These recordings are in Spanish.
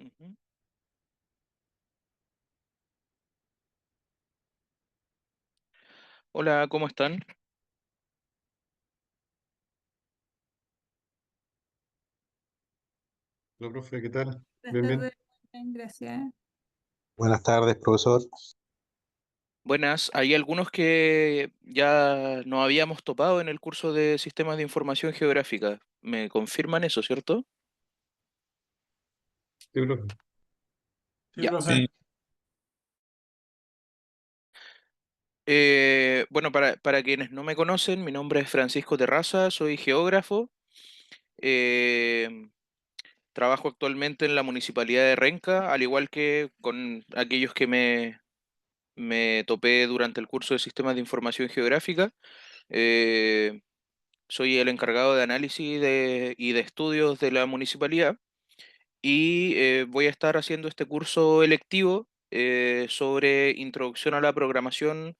Ujú. Hola, ¿cómo están? Hola, profe, ¿qué tal? Buenas Bien, bien. tardes, bien, gracias. Buenas tardes, profesor. Buenas, hay algunos que ya nos habíamos topado en el curso de Sistemas de Información Geográfica. ¿Me confirman eso, cierto? Sí, profe. Sí, Ya. profe. Bueno, para quienes no me conocen, mi nombre es Francisco Terraza, soy geógrafo. Eh, Trabajo actualmente en la Municipalidad de Renca, al igual que con aquellos que me topé durante el curso de Sistemas de Información Geográfica. Eh, Soy el encargado de análisis y de estudios de la municipalidad y voy a estar haciendo este curso electivo sobre introducción a la programación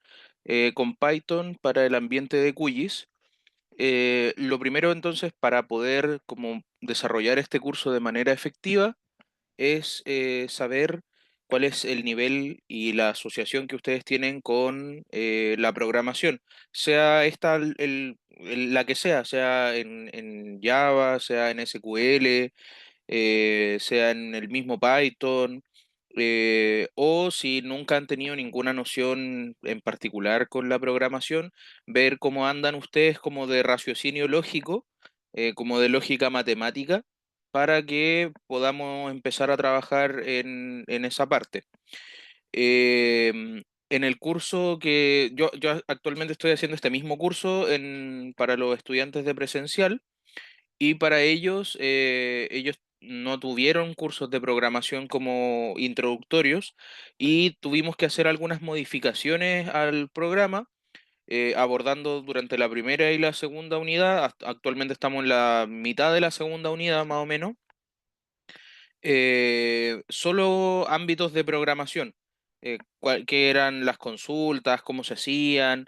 con Python para el ambiente de QGIS. Lo primero entonces para poder como desarrollar este curso de manera efectiva es saber cuál es el nivel y la asociación que ustedes tienen con la programación, sea esta la que sea en Java, sea en SQL, sea en el mismo Python, o si nunca han tenido ninguna noción en particular con la programación, ver cómo andan ustedes como de raciocinio lógico, como de lógica matemática, para que podamos empezar a trabajar en esa parte. En el curso que yo actualmente estoy haciendo este mismo curso para los estudiantes de presencial, y para ellos, ellos no tuvieron cursos de programación como introductorios y tuvimos que hacer algunas modificaciones al programa, abordando durante la primera y la segunda unidad. Actualmente estamos en la mitad de la segunda unidad más o menos. Solo ámbitos de programación, qué eran las consultas, cómo se hacían,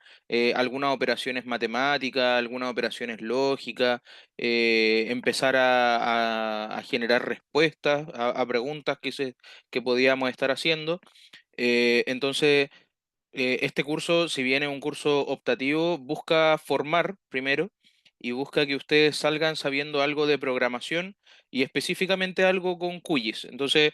algunas operaciones matemáticas, algunas operaciones lógicas, empezar a generar respuestas a preguntas que podíamos estar haciendo. Entonces, este curso, si bien es un curso optativo, busca formar primero y busca que ustedes salgan sabiendo algo de programación y específicamente algo con QGIS. Entonces,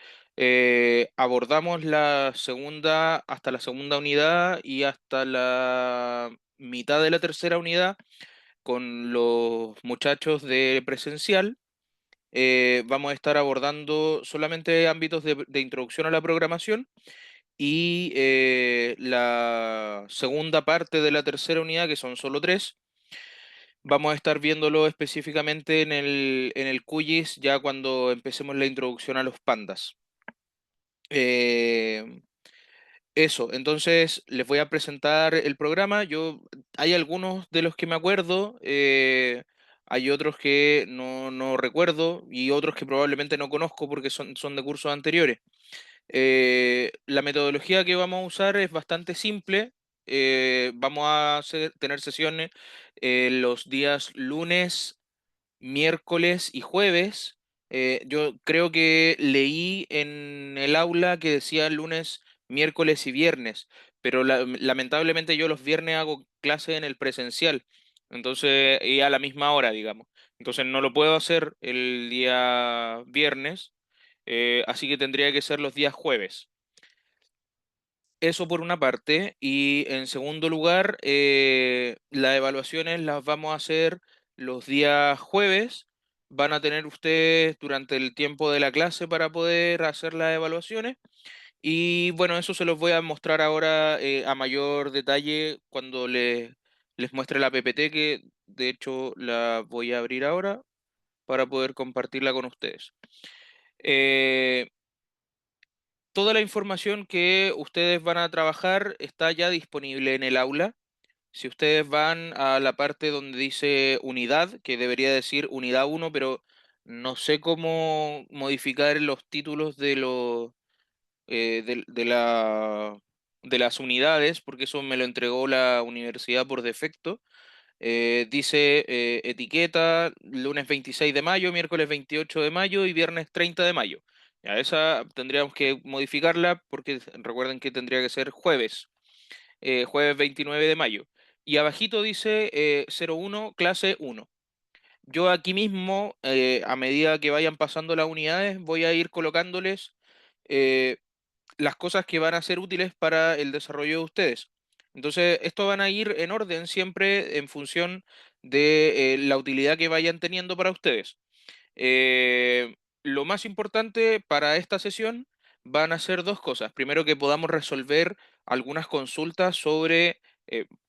abordamos la segunda hasta la segunda unidad y hasta la mitad de la tercera unidad con los muchachos de presencial. Vamos a estar abordando solamente ámbitos de introducción a la programación y la segunda parte de la tercera unidad, que son solo tres, vamos a estar viéndolo específicamente en el QGIS ya cuando empecemos la introducción a los pandas. Eh, Eso, entonces les voy a presentar el programa. Hay algunos de los que me acuerdo, hay otros que no recuerdo y otros que probablemente no conozco porque son de cursos anteriores. La metodología que vamos a usar es bastante simple. Vamos a tener sesiones los días lunes, miércoles y jueves. Yo creo que leí en el aula que decía lunes, miércoles y viernes, pero lamentablemente yo los viernes hago clase en el presencial, entonces, y a la misma hora, digamos. Entonces no lo puedo hacer el día viernes, así que tendría que ser los días jueves. Eso por una parte. Y en segundo lugar, las evaluaciones las vamos a hacer los días jueves. Van a tener ustedes durante el tiempo de la clase para poder hacer las evaluaciones. Y bueno, eso se los voy a mostrar ahora a mayor detalle cuando les muestre la PPT, que de hecho la voy a abrir ahora para poder compartirla con ustedes. Eh, Toda la información que ustedes van a trabajar está ya disponible en el aula. Si ustedes van a la parte donde dice unidad, que debería decir unidad uno, pero no sé cómo modificar los títulos de las unidades, porque eso me lo entregó la universidad por defecto. Dice etiqueta lunes 26 de mayo, miércoles 28 de mayo y viernes 30 de mayo. Ya, esa tendríamos que modificarla porque recuerden que tendría que ser jueves, jueves 29 de mayo. Y abajito dice 01, clase uno. Yo aquí mismo, a medida que vayan pasando las unidades, voy a ir colocándoles eh, las cosas que van a ser útiles para el desarrollo de ustedes. Entonces, esto van a ir en orden siempre en función de la utilidad que vayan teniendo para ustedes. Lo más importante para esta sesión van a ser dos cosas. Primero, que podamos resolver algunas consultas sobre,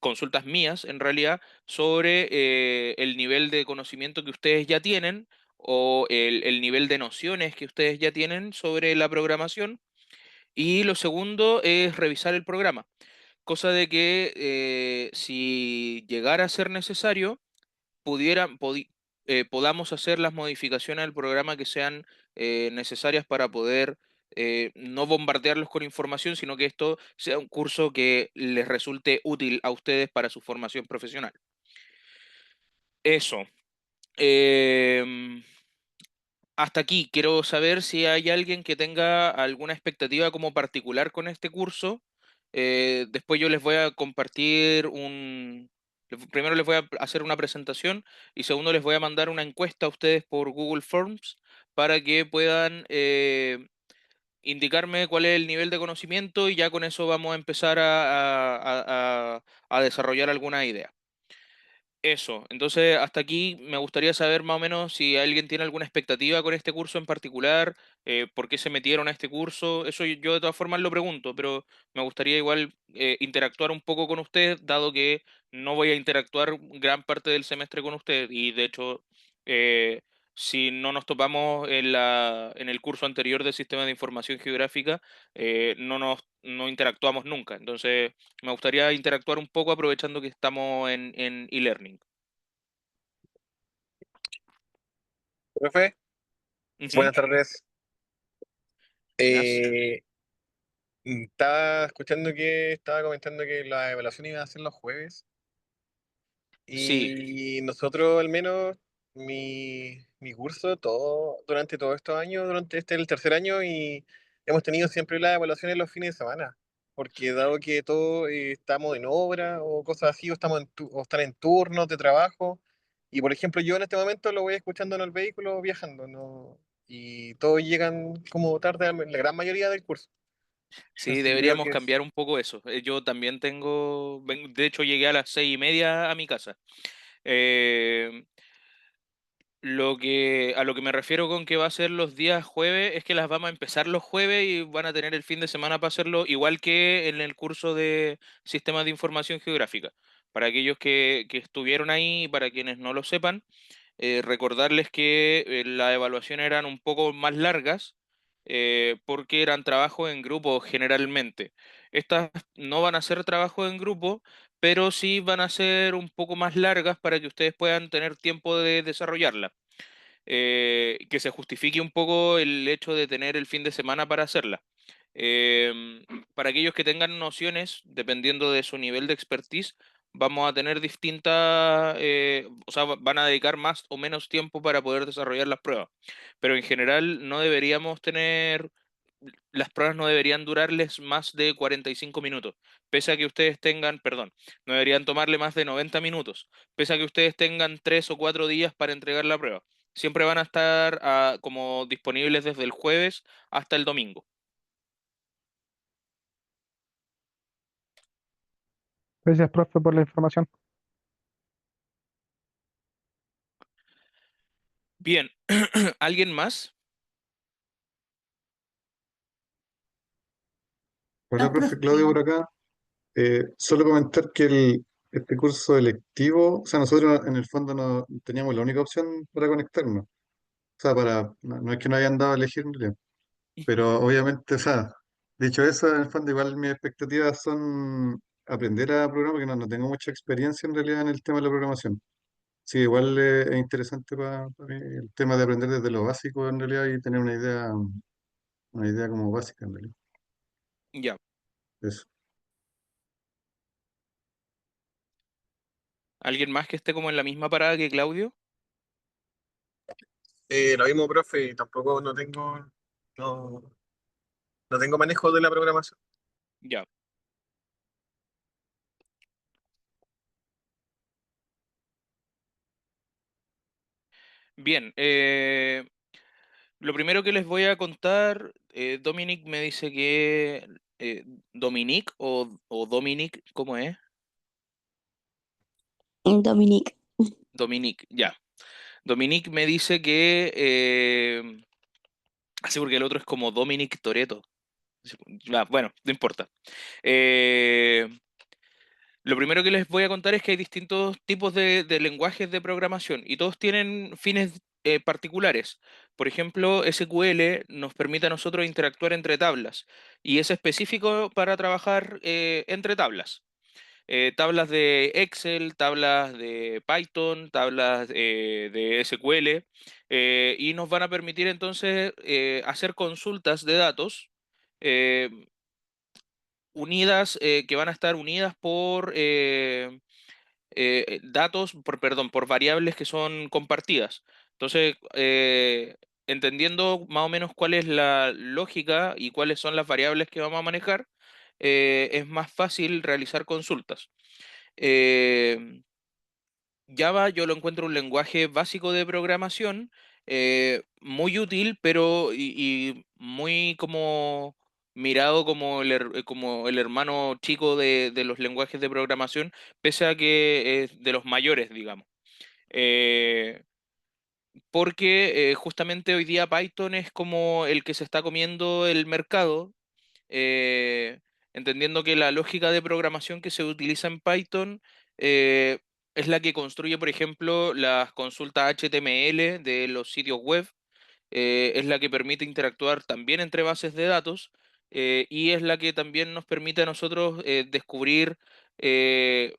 consultas mías en realidad, sobre el nivel de conocimiento que ustedes ya tienen o el nivel de nociones que ustedes ya tienen sobre la programación. Y lo segundo es revisar el programa, cosa de que si llegara a ser necesario, podamos hacer las modificaciones al programa que sean necesarias para poder no bombardearlos con información, sino que esto sea un curso que les resulte útil a ustedes para su formación profesional. Eso. Em, Hasta aquí, quiero saber si hay alguien que tenga alguna expectativa como particular con este curso. Después yo les voy a compartir primero les voy a hacer una presentación y segundo les voy a mandar una encuesta a ustedes por Google Forms para que puedan indicarme cuál es el nivel de conocimiento y ya con eso vamos a empezar a desarrollar alguna idea. Eso, entonces hasta aquí me gustaría saber más o menos si alguien tiene alguna expectativa con este curso en particular, por qué se metieron a este curso. Eso yo de todas formas lo pregunto, pero me gustaría igual interactuar un poco con usted, dado que no voy a interactuar gran parte del semestre con usted. Y de hecho, eh, si no nos topamos en el curso anterior de Sistema de Información Geográfica, no interactuamos nunca. Entonces, me gustaría interactuar un poco aprovechando que estamos en e-learning. Profe, Ujú. buenas tardes. Buenas. Eh, Estaba escuchando que estaba comentando que la evaluación iba a ser los jueves Sí, y nosotros al menos mi curso durante todos estos años, durante este el tercer año y hemos tenido siempre las evaluaciones los fines de semana, porque dado que todos estamos en obra o cosas así o o están en turnos de trabajo y por ejemplo yo en este momento lo voy escuchando en el vehículo viajando, ¿no? Y todos llegan como tarde, la gran mayoría del curso. sí, Entonces yo creo deberíamos que es cambiar un poco eso. Yo también de hecho llegué a las 6:30 a mi casa. Eh, a lo que me refiero con que va a ser los días jueves es que las vamos a empezar los jueves y van a tener el fin de semana para hacerlo, igual que en el curso de Sistemas de Información Geográfica. Para aquellos que estuvieron ahí, para quienes no lo sepan, recordarles que las evaluaciones eran un poco más largas porque eran trabajos en grupo generalmente. Estas no van a ser trabajos en grupo, pero sí van a ser un poco más largas para que ustedes puedan tener tiempo de desarrollarla. Que se justifique un poco el hecho de tener el fin de semana para hacerla. Em, para aquellos que tengan nociones, dependiendo de su nivel de expertise, vamos a tener distintas, o sea, van a dedicar más o menos tiempo para poder desarrollar las pruebas. Pero en general no deberíamos tener, las pruebas no deberían durarles más de 45 minutos, pese a que ustedes tengan, perdón, no deberían tomarle más de 90 minutos, pese a que ustedes tengan 3 o 4 días para entregar la prueba. Siempre van a estar como disponibles desde el jueves hasta el domingo. Gracias, profe, por la información. Bien, ¿alguien más? Hola, profe Claudio por acá. Solo comentar que este curso electivo, o sea, nosotros en el fondo no teníamos la única opción para conectarnos. O sea, no es que nos hayan dado a elegir en realidad, pero obviamente, o sea, dicho eso, en el fondo igual mis expectativas son aprender a programar, porque no tengo mucha experiencia en realidad en el tema de la programación. Sí, igual es interesante para mí el tema de aprender desde lo básico en realidad y tener una idea como básica en realidad. Ya. Eso. ¿Alguien más que esté como en la misma parada que Claudio? lo mismo, profe, tampoco no tengo. No, no tengo manejo de la programación. Ya. Bien, lo primero que les voy a contar, Dominic me dice que Dominic o Dominic, ¿cómo es? Dominique. Dominic, ya. Dominic me dice que, así porque el otro es como Dominic Toretto. Bueno, no importa. Eh, lo primero que les voy a contar es que hay distintos tipos de lenguajes de programación y todos tienen fines particulares. Por ejemplo, SQL nos permite a nosotros interactuar entre tablas y es específico para trabajar entre tablas. Tablas de Excel, tablas de Python, tablas de SQL, y nos van a permitir entonces hacer consultas de datos eh, unidas, que van a estar unidas por datos, perdón, por variables que son compartidas. Entonces, entendiendo más o menos cuál es la lógica y cuáles son las variables que vamos a manejar, es más fácil realizar consultas. Eh, Java yo lo encuentro un lenguaje básico de programación, muy útil, pero y muy como mirado como como el hermano chico de los lenguajes de programación, pese a que es de los mayores, digamos. Eh, Porque justamente hoy día Python es como el que se está comiendo el mercado, eh, entendiendo que la lógica de programación que se utiliza en Python eh, es la que construye, por ejemplo, las consultas HTML de los sitios web, es la que permite interactuar también entre bases de datos, y es la que también nos permite a nosotros descubrir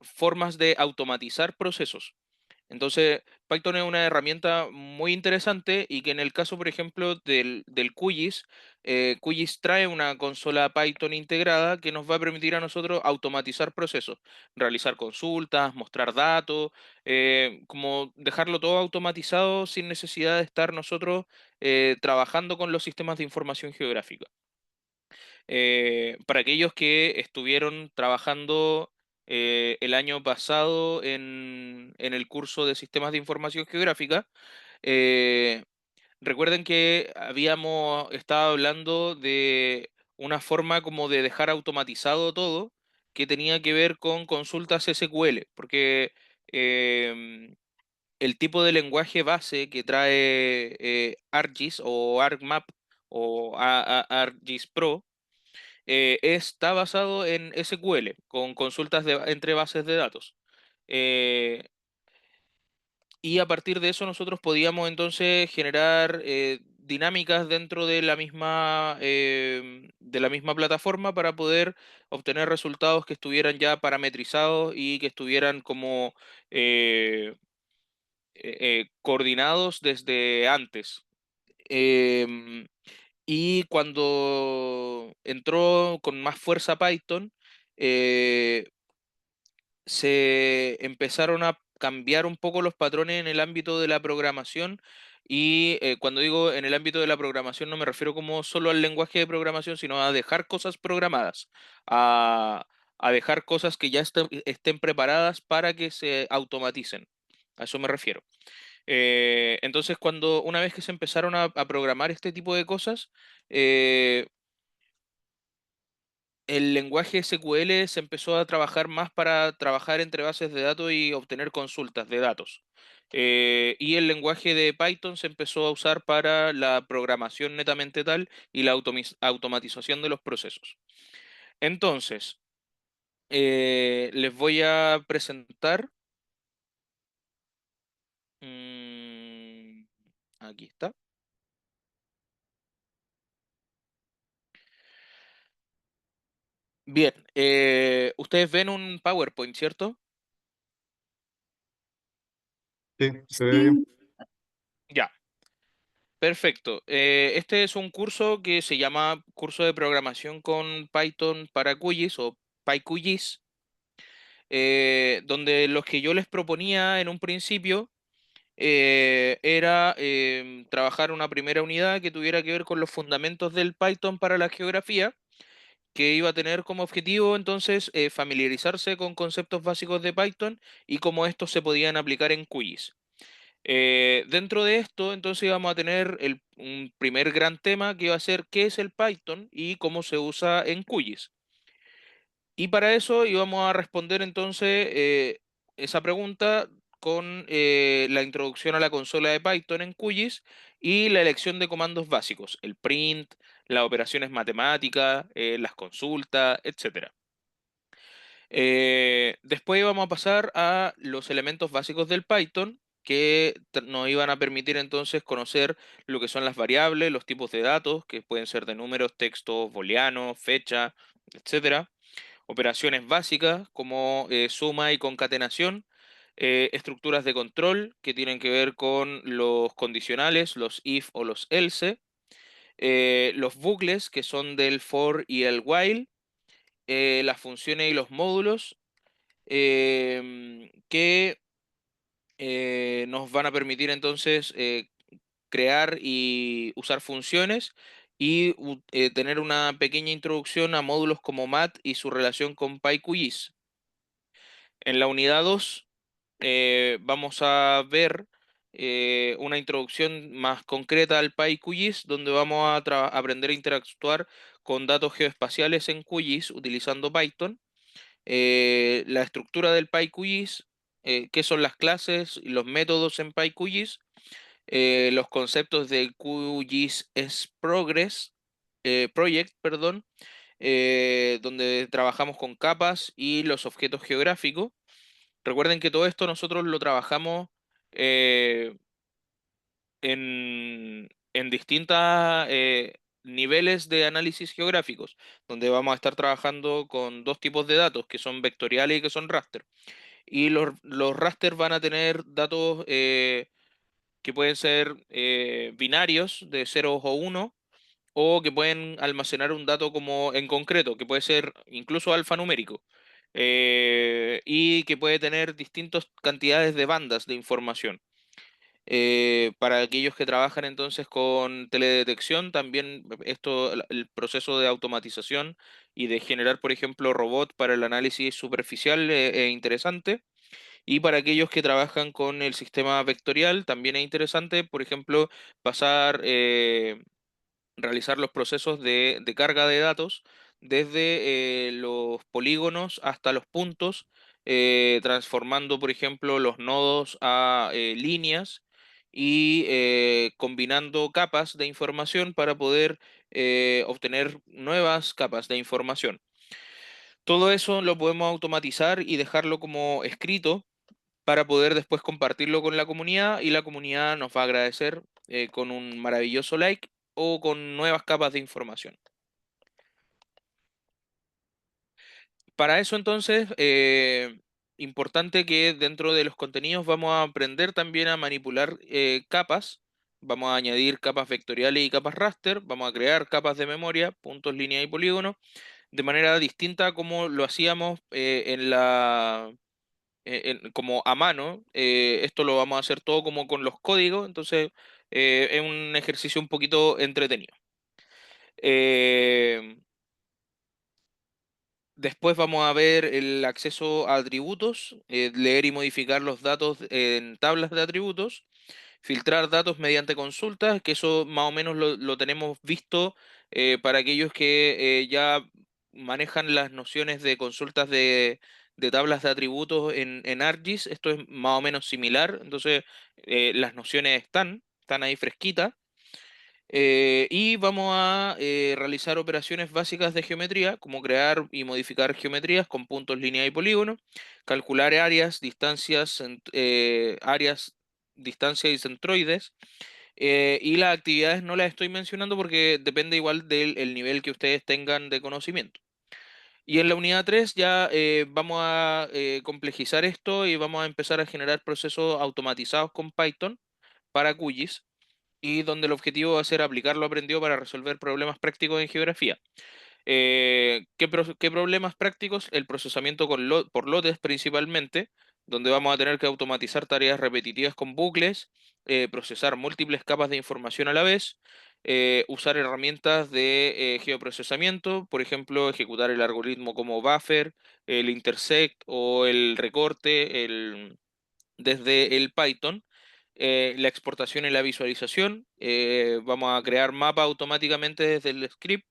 formas de automatizar procesos. Entonces, Python es una herramienta muy interesante y que en el caso, por ejemplo, del QGIS, QGIS trae una consola Python integrada que nos va a permitir a nosotros automatizar procesos, realizar consultas, mostrar datos, como dejarlo todo automatizado sin necesidad de estar nosotros trabajando con los sistemas de información geográfica. Para aquellos que estuvieron trabajando el año pasado en el curso de Sistemas de Información Geográfica, eh, recuerden que habíamos estado hablando de una forma como de dejar automatizado todo que tenía que ver con consultas SQL, porque el tipo de lenguaje base que trae ArcGIS o ArcMap o ArcGIS Pro está basado en SQL, con consultas entre bases de datos. Eh, y a partir de eso nosotros podíamos entonces generar dinámicas dentro de la misma plataforma para poder obtener resultados que estuvieran ya parametrizados y que estuvieran como coordinados desde antes. Em, y cuando entró con más fuerza Python, eh, se empezaron a cambiar un poco los patrones en el ámbito de la programación. Y cuando digo en el ámbito de la programación no me refiero como solo al lenguaje de programación, sino a dejar cosas programadas, a, a dejar cosas que ya estén preparadas para que se automaticen. A eso me refiero. Entonces, una vez que se empezaron a programar este tipo de cosas, eh, el lenguaje SQL se empezó a trabajar más para trabajar entre bases de datos y obtener consultas de datos. Y el lenguaje de Python se empezó a usar para la programación netamente tal y la automatización de los procesos. Entonces, les voy a presentar. mm, Aquí está. Bien, ustedes ven un PowerPoint, ¿cierto? Sí, se ve bien. Sí. Ya, perfecto. Este es un curso que se llama Curso de Programación con Python para QGIS o PyQGIS, donde los que yo les proponía en un principio era trabajar una primera unidad que tuviera que ver con los fundamentos del Python para la geografía, que iba a tener como objetivo entonces familiarizarse con conceptos básicos de Python y cómo estos se podían aplicar en QGIS. Dentro de esto, entonces íbamos a tener un primer gran tema que iba a ser qué es el Python y cómo se usa en QGIS. Y para eso íbamos a responder entonces esa pregunta con la introducción a la consola de Python en QGIS y la elección de comandos básicos, el print, las operaciones matemáticas, las consultas, etcétera. Después vamos a pasar a los elementos básicos del Python que nos iban a permitir entonces conocer lo que son las variables, los tipos de datos, que pueden ser de números, textos, booleanos, fecha, etcétera. Operaciones básicas como suma y concatenación. Estructuras de control que tienen que ver con los condicionales, los if o los else. Los bucles que son del for y el while. Las funciones y los módulos que nos van a permitir entonces crear y usar funciones y tener una pequeña introducción a módulos como MAT y su relación con PyQGIS. En la unidad 2 vamos a ver una introducción más concreta al PyQGIS, donde vamos a aprender a interactuar con datos geoespaciales en QGIS utilizando Python, la estructura del PyQGIS, qué son las clases y los métodos en PyQGIS, los conceptos de QGIS es Project, perdón, donde trabajamos con capas y los objetos geográficos. Recuerden que todo esto nosotros lo trabajamos eh, en distintos niveles de análisis geográficos, donde vamos a estar trabajando con dos tipos de datos, que son vectoriales y que son raster. Y los raster van a tener datos que pueden ser binarios de ceros o 1, o que pueden almacenar un dato como en concreto, que puede ser incluso alfanumérico, y que puede tener distintas cantidades de bandas de información. Para aquellos que trabajan entonces con teledetección, también esto, el proceso de automatización y de generar, por ejemplo, robots para el análisis superficial es interesante. Y para aquellos que trabajan con el sistema vectorial, también es interesante, por ejemplo, pasar, realizar los procesos de carga de datos desde los polígonos hasta los puntos, transformando, por ejemplo, los nodos a líneas y combinando capas de información para poder obtener nuevas capas de información. Todo eso lo podemos automatizar y dejarlo como escrito para poder después compartirlo con la comunidad y la comunidad nos va a agradecer con un maravilloso like o con nuevas capas de información. Para eso entonces, importante que dentro de los contenidos vamos a aprender también a manipular capas, vamos a añadir capas vectoriales y capas raster, vamos a crear capas de memoria, puntos, líneas y polígonos, de manera distinta a como lo hacíamos como a mano. Esto lo vamos a hacer todo como con los códigos, entonces es un ejercicio un poquito entretenido. Eh, Después vamos a ver el acceso a atributos, leer y modificar los datos en tablas de atributos, filtrar datos mediante consultas, que eso más o menos lo tenemos visto para aquellos que ya manejan las nociones de consultas de tablas de atributos en ArcGIS. Esto es más o menos similar, entonces las nociones están ahí fresquitas. Y vamos a realizar operaciones básicas de geometría, como crear y modificar geometrías con puntos, líneas y polígonos, calcular áreas, distancias y centroides. Y las actividades no las estoy mencionando porque depende igual del el nivel que ustedes tengan de conocimiento. Y en la unidad 3 ya vamos a complejizar esto y vamos a empezar a generar procesos automatizados con Python para QGIS, y donde el objetivo va a ser aplicar lo aprendido para resolver problemas prácticos en geografía. ¿Qué problemas prácticos? El procesamiento por lotes principalmente, donde vamos a tener que automatizar tareas repetitivas con bucles, procesar múltiples capas de información a la vez, usar herramientas de geoprocesamiento, por ejemplo, ejecutar el algoritmo como buffer, el intersect o el recorte desde el Python. La exportación y la visualización. Vamos a crear mapa automáticamente desde el script,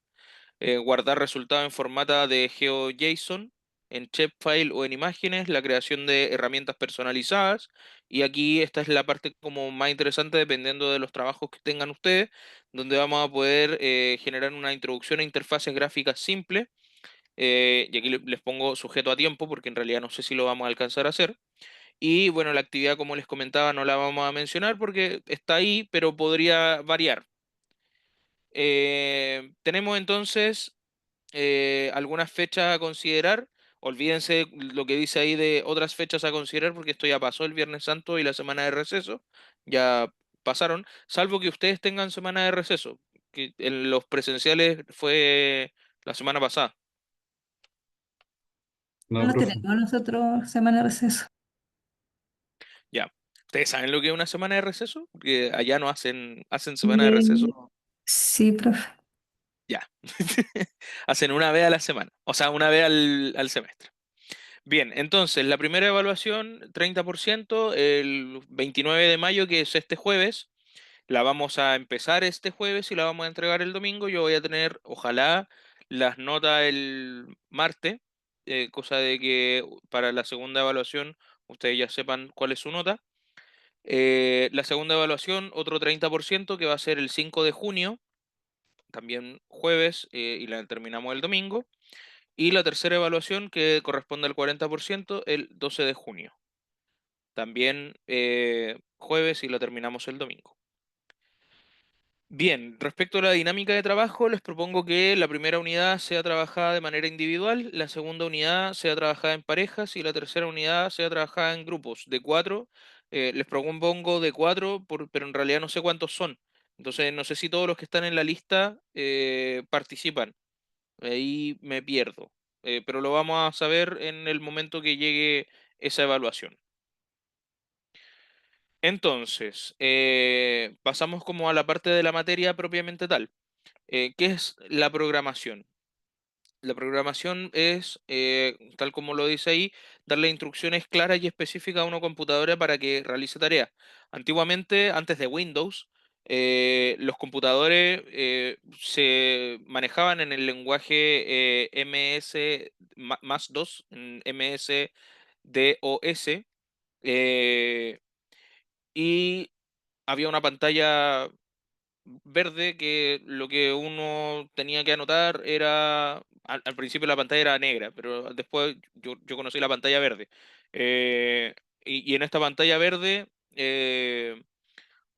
guardar resultados en formato de GeoJSON, en shapefile o en imágenes, la creación de herramientas personalizadas. Y aquí esta es la parte como más interesante dependiendo de los trabajos que tengan ustedes, donde vamos a poder generar una introducción a interfaces gráficas simples. Y aquí les pongo sujeto a tiempo porque en realidad no sé si lo vamos a alcanzar a hacer. Y bueno, la actividad, como les comentaba, no la vamos a mencionar porque está ahí, pero podría variar. Tenemos entonces algunas fechas a considerar. Olvídense lo que dice ahí de otras fechas a considerar porque esto ya pasó el Viernes Santo y la semana de receso. Ya pasaron, salvo que ustedes tengan semana de receso, que en los presenciales fue la semana pasada. No, No profe. tenemos nosotros semana de receso. Ya. ¿Ustedes saben lo que es una semana de receso? Porque allá no hacen semana de receso. Eh, sí, profe. Ya. Hacen una vez a la semana, o sea, una vez al semestre. Bien, entonces la primera evaluación, 30% el 29 de mayo, que es este jueves. La vamos a empezar este jueves y la vamos a entregar el domingo. Yo voy a tener, ojalá, las notas el martes, cosa de que para la segunda evaluación ustedes ya sepan cuál es su nota. La segunda evaluación, otro 30% que va a ser el 5 de junio, también jueves, y la terminamos el domingo. Y la tercera evaluación, que corresponde al 40%, el 12 de junio. También jueves y la terminamos el domingo. Bien, respecto a la dinámica de trabajo, les propongo que la primera unidad sea trabajada de manera individual, la segunda unidad sea trabajada en parejas y la tercera unidad sea trabajada en grupos de cuatro. Les propongo de cuatro, pero en realidad no sé cuántos son. Entonces, no sé si todos los que están en la lista participan. Ahí me pierdo. Pero lo vamos a saber en el momento que llegue esa evaluación. Entonces, pasamos como a la parte de la materia propiamente tal. ¿Qué es la programación? La programación es, tal como lo dice ahí, darle instrucciones claras y específicas a una computadora para que realice tareas. Antiguamente, antes de Windows, los computadores se manejaban en el lenguaje MS más 2, MS-DOS, eh, y había una pantalla verde que lo que uno tenía que anotar era, al principio la pantalla era negra, pero después yo conocí la pantalla verde. Eh, y en esta pantalla verde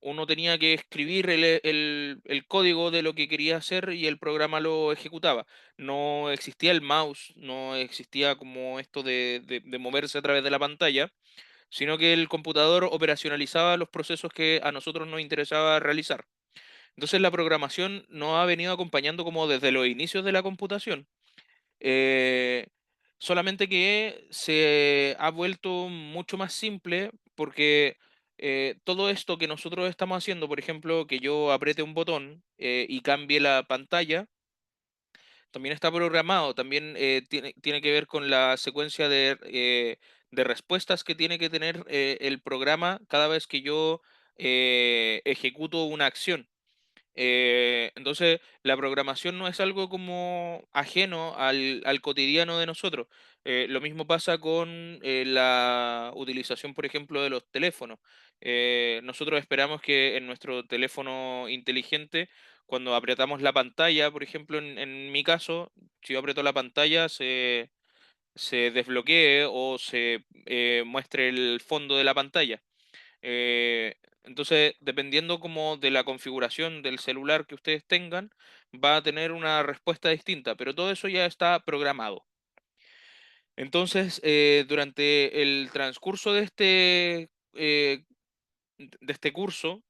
uno tenía que escribir el código de lo que quería hacer y el programa lo ejecutaba. No existía el mouse, no existía como esto de moverse a través de la pantalla, sino que el computador operacionalizaba los procesos que a nosotros nos interesaba realizar. Entonces la programación nos ha venido acompañando como desde los inicios de la computación, eh, solamente que se ha vuelto mucho más simple porque todo esto que nosotros estamos haciendo, por ejemplo, que yo apriete un botón y cambie la pantalla, también está programado, también tiene que ver con la secuencia de respuestas que tiene que tener el programa cada vez que yo ejecuto una acción. Entonces, la programación no es algo como ajeno al cotidiano de nosotros. Lo mismo pasa con la utilización, por ejemplo, de los teléfonos. Nosotros esperamos que en nuestro teléfono inteligente, cuando apretamos la pantalla, por ejemplo, en mi caso, si yo aprieto la pantalla, se desbloquee o se muestre el fondo de la pantalla. Entonces, dependiendo como de la configuración del celular que ustedes tengan, va a tener una respuesta distinta, pero todo eso ya está programado. Entonces, durante el transcurso de este curso,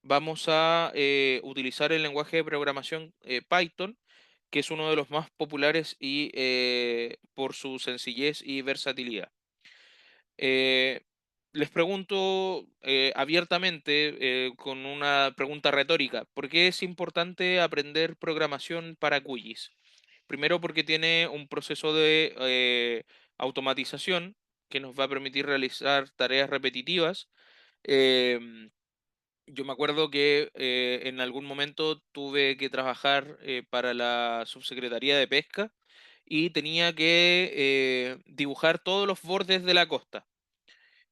vamos a utilizar el lenguaje de programación Python, que es uno de los más populares y por su sencillez y versatilidad. Eh, Les pregunto abiertamente, con una pregunta retórica, ¿por qué es importante aprender programación para QGIS? Primero porque tiene un proceso de automatización que nos va a permitir realizar tareas repetitivas. Em, yo me acuerdo que en algún momento tuve que trabajar para la Subsecretaría de Pesca y tenía que dibujar todos los bordes de la costa.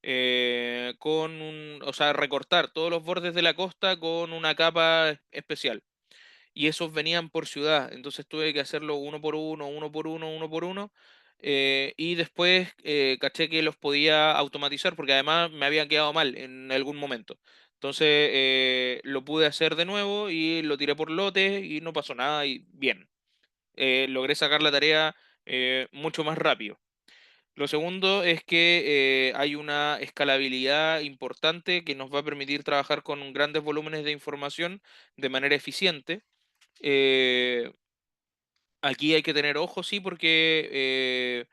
O sea, recortar todos los bordes de la costa con una capa especial. Y esos venían por ciudad, entonces tuve que hacerlo uno por uno, uno por uno, uno por uno. Y después caché que los podía automatizar porque además me habían quedado mal en algún momento. Entonces lo pude hacer de nuevo y lo tiré por lotes y no pasó nada y bien. Logré sacar la tarea mucho más rápido. Lo segundo es que hay una escalabilidad importante que nos va a permitir trabajar con grandes volúmenes de información de manera eficiente. Eh, Aquí hay que tener ojo, sí, porque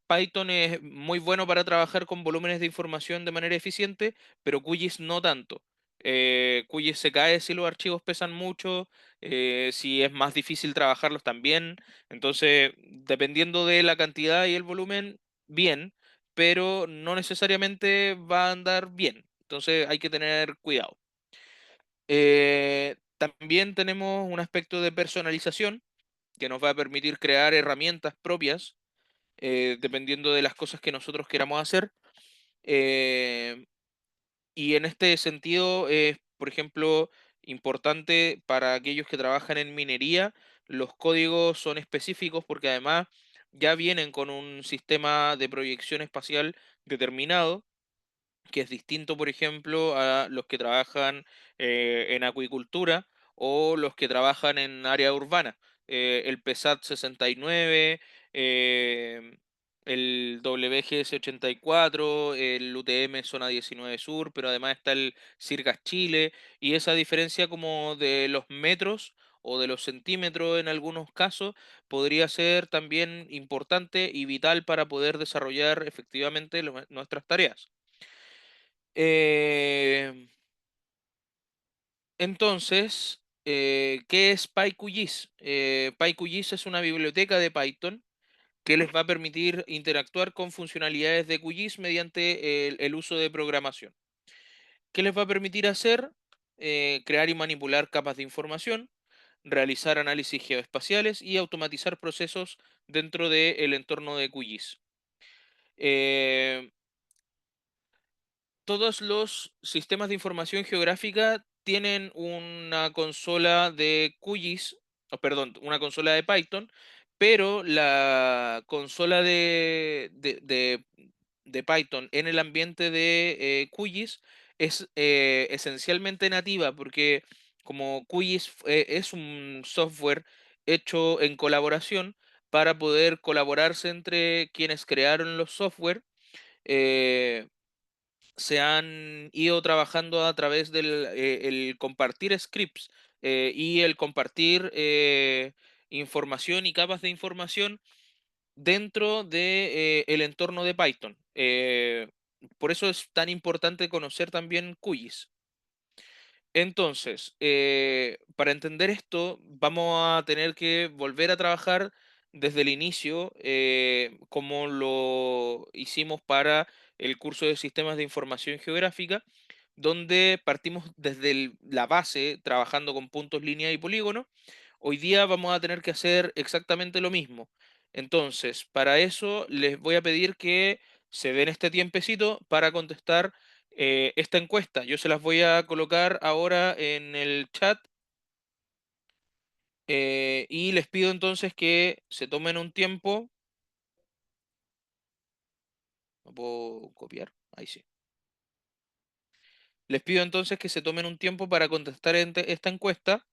Python es muy bueno para trabajar con volúmenes de información de manera eficiente, pero QGIS no tanto. QGIS se cae si los archivos pesan mucho, si es más difícil trabajarlos también. Entonces, dependiendo de la cantidad y el volumen, bien, pero no necesariamente va a andar bien. Entonces, hay que tener cuidado. También tenemos un aspecto de personalización que nos va a permitir crear herramientas propias dependiendo de las cosas que nosotros queramos hacer. Eh, y en este sentido es, por ejemplo, importante para aquellos que trabajan en minería, los códigos son específicos porque además ya vienen con un sistema de proyección espacial determinado que es distinto, por ejemplo, a los que trabajan en acuicultura o los que trabajan en área urbana. El PESAT 69, eh, el WGS 84, el UTM Zona 19 Sur, pero además está el CIRGAS Chile, y esa diferencia como de los metros o de los centímetros en algunos casos podría ser también importante y vital para poder desarrollar efectivamente nuestras tareas. Eh, ¿Qué es PyQGIS? PyQGIS es una biblioteca de Python que les va a permitir interactuar con funcionalidades de QGIS mediante el uso de programación. ¿Qué les va a permitir hacer? Crear y manipular capas de información, realizar análisis geoespaciales y automatizar procesos dentro del entorno de QGIS. Todos los sistemas de información geográfica tienen una consola de QGIS, o perdón, una consola de Python, pero la consola de Python en el ambiente de QGIS es esencialmente nativa, porque como QGIS es un software hecho en colaboración para poder colaborarse entre quienes crearon los software, eh, se han ido trabajando a través del el compartir scripts y el compartir información y capas de información dentro de el entorno de Python. Por eso es tan importante conocer también QGIS. Entonces, para entender esto, vamos a tener que volver a trabajar desde el inicio, como lo hicimos para el curso de Sistemas de Información Geográfica, donde partimos desde la base, trabajando con puntos, línea y polígono. Hoy día vamos a tener que hacer exactamente lo mismo. Entonces, para eso les voy a pedir que se den este tiempecito para contestar esta encuesta. Yo se las voy a colocar ahora en el chat y les pido entonces que se tomen un tiempo. No puedo copiar. Ahí sí. Les pido entonces que se tomen un tiempo para contestar esta encuesta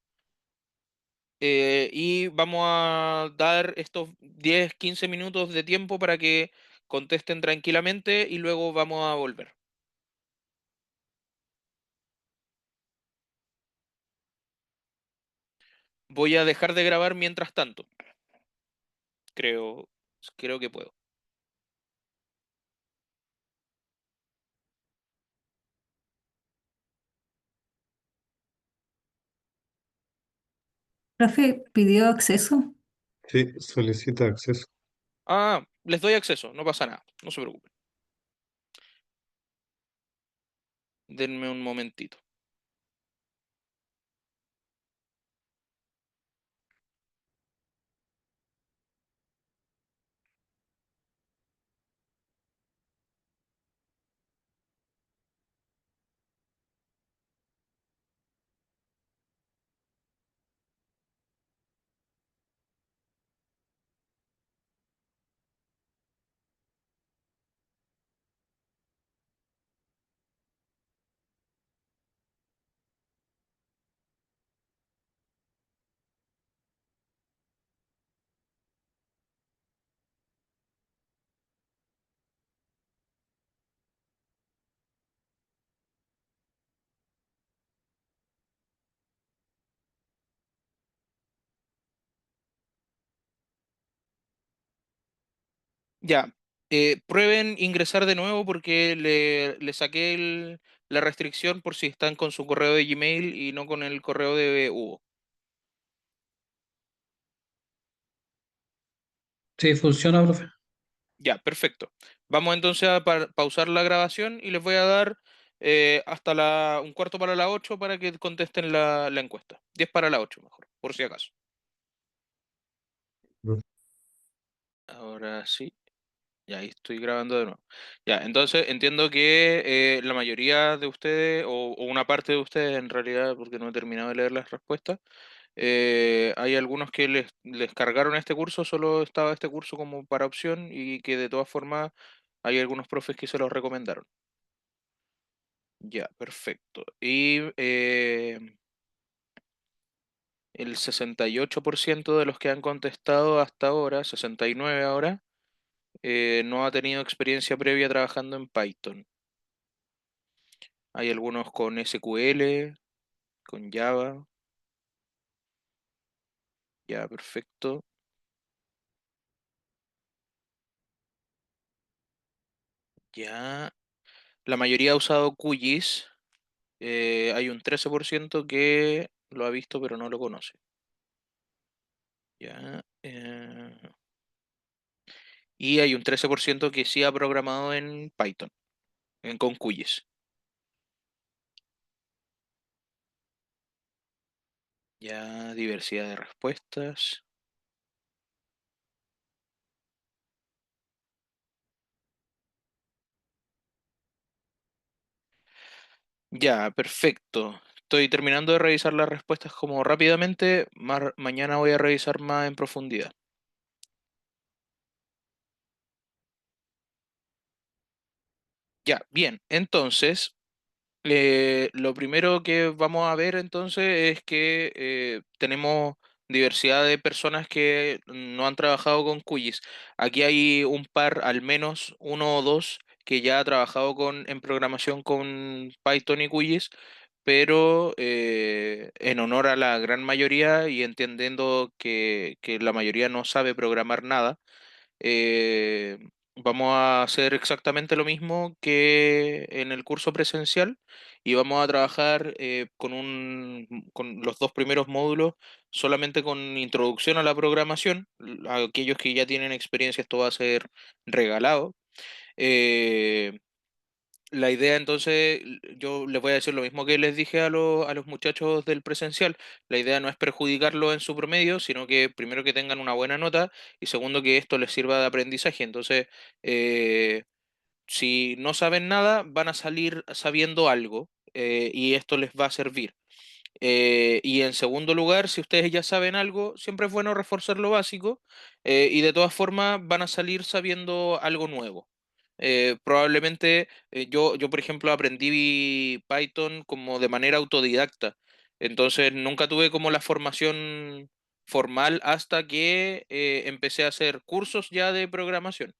y vamos a dar estos 10-15 minutos de tiempo para que contesten tranquilamente y luego vamos a volver. Voy a dejar de grabar mientras tanto. Creo, creo que puedo. Profe, ¿pidió acceso? Sí, solicita acceso. Ah, les doy acceso, no pasa nada, no se preocupen. Denme un momentito. Ya, prueben ingresar de nuevo porque le saqué la restricción por si están con su correo de Gmail y no con el correo de Hugo. Sí, funciona, profe. Ya, perfecto. Vamos entonces a pausar la grabación y les voy a dar hasta un cuarto para las 8 para que contesten la encuesta. 10 para las 8 mejor, por si acaso. Ahora sí. Ya, ahí estoy grabando de nuevo. Ya, entonces entiendo que la mayoría de ustedes, o una parte de ustedes en realidad, porque no he terminado de leer las respuestas, hay algunos que les cargaron este curso, solo estaba este curso como para opción y que de todas formas hay algunos profes que se los recomendaron. Ya, perfecto. Y el 68% de los que han contestado hasta ahora, 69 ahora, no ha tenido experiencia previa trabajando en Python. Hay algunos con SQL, con Java. Ya, perfecto. Ya. La mayoría ha usado QGIS. Hay un 13% que lo ha visto pero no lo conoce. Ya. Y hay un 13% que sí ha programado en Python, con QGIS. Ya, diversidad de respuestas. Ya, perfecto. Estoy terminando de revisar las respuestas como rápidamente. Mañana voy a revisar más en profundidad. Ya, bien. Entonces, lo primero que vamos a ver entonces es que tenemos diversidad de personas que no han trabajado con QGIS. Aquí hay un par, al menos uno o dos, que ya ha trabajado en programación con Python y QGIS, pero en honor a la gran mayoría y entendiendo que la mayoría no sabe programar nada, eh, vamos a hacer exactamente lo mismo que en el curso presencial y vamos a trabajar con los dos primeros módulos solamente con introducción a la programación. Aquellos que ya tienen experiencia, esto va a ser regalado. Eh, la idea entonces, yo les voy a decir lo mismo que les dije a los muchachos del presencial. La idea no es perjudicarlo en su promedio, sino que primero que tengan una buena nota y segundo que esto les sirva de aprendizaje. Entonces, eh, si no saben nada, van a salir sabiendo algo y esto les va a servir. Y en segundo lugar, si ustedes ya saben algo, siempre es bueno reforzar lo básico y de todas formas van a salir sabiendo algo nuevo. Probablemente yo, por ejemplo, aprendí Python como de manera autodidacta. Entonces nunca tuve como la formación formal hasta que empecé a hacer cursos ya de programación.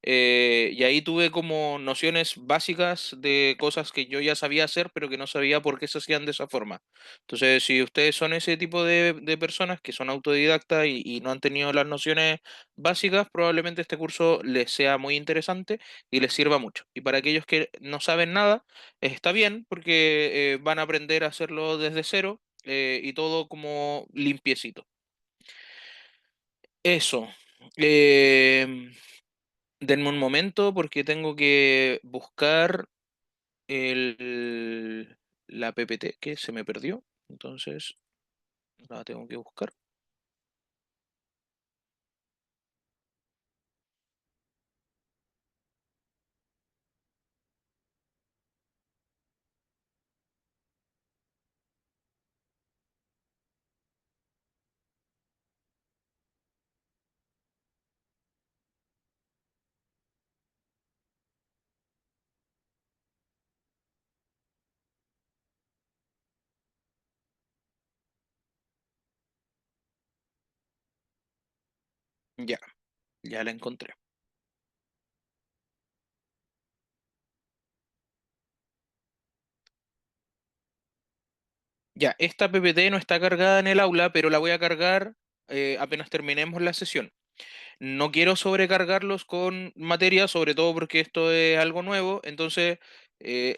Y ahí tuve como nociones básicas de cosas que yo ya sabía hacer, pero que no sabía por qué se hacían de esa forma. Entonces, si ustedes son ese tipo de personas que son autodidactas y no han tenido las nociones básicas, probablemente este curso les sea muy interesante y les sirva mucho. Y para aquellos que no saben nada, está bien porque van a aprender a hacerlo desde cero. y todo como limpiecito. Eso. Em, Denme un momento porque tengo que buscar la PPT que se me perdió. Entonces la tengo que buscar. Ya, ya la encontré. Ya, esta PPT no está cargada en el aula, pero la voy a cargar apenas terminemos la sesión. No quiero sobrecargarlos con materia, sobre todo porque esto es algo nuevo. Entonces,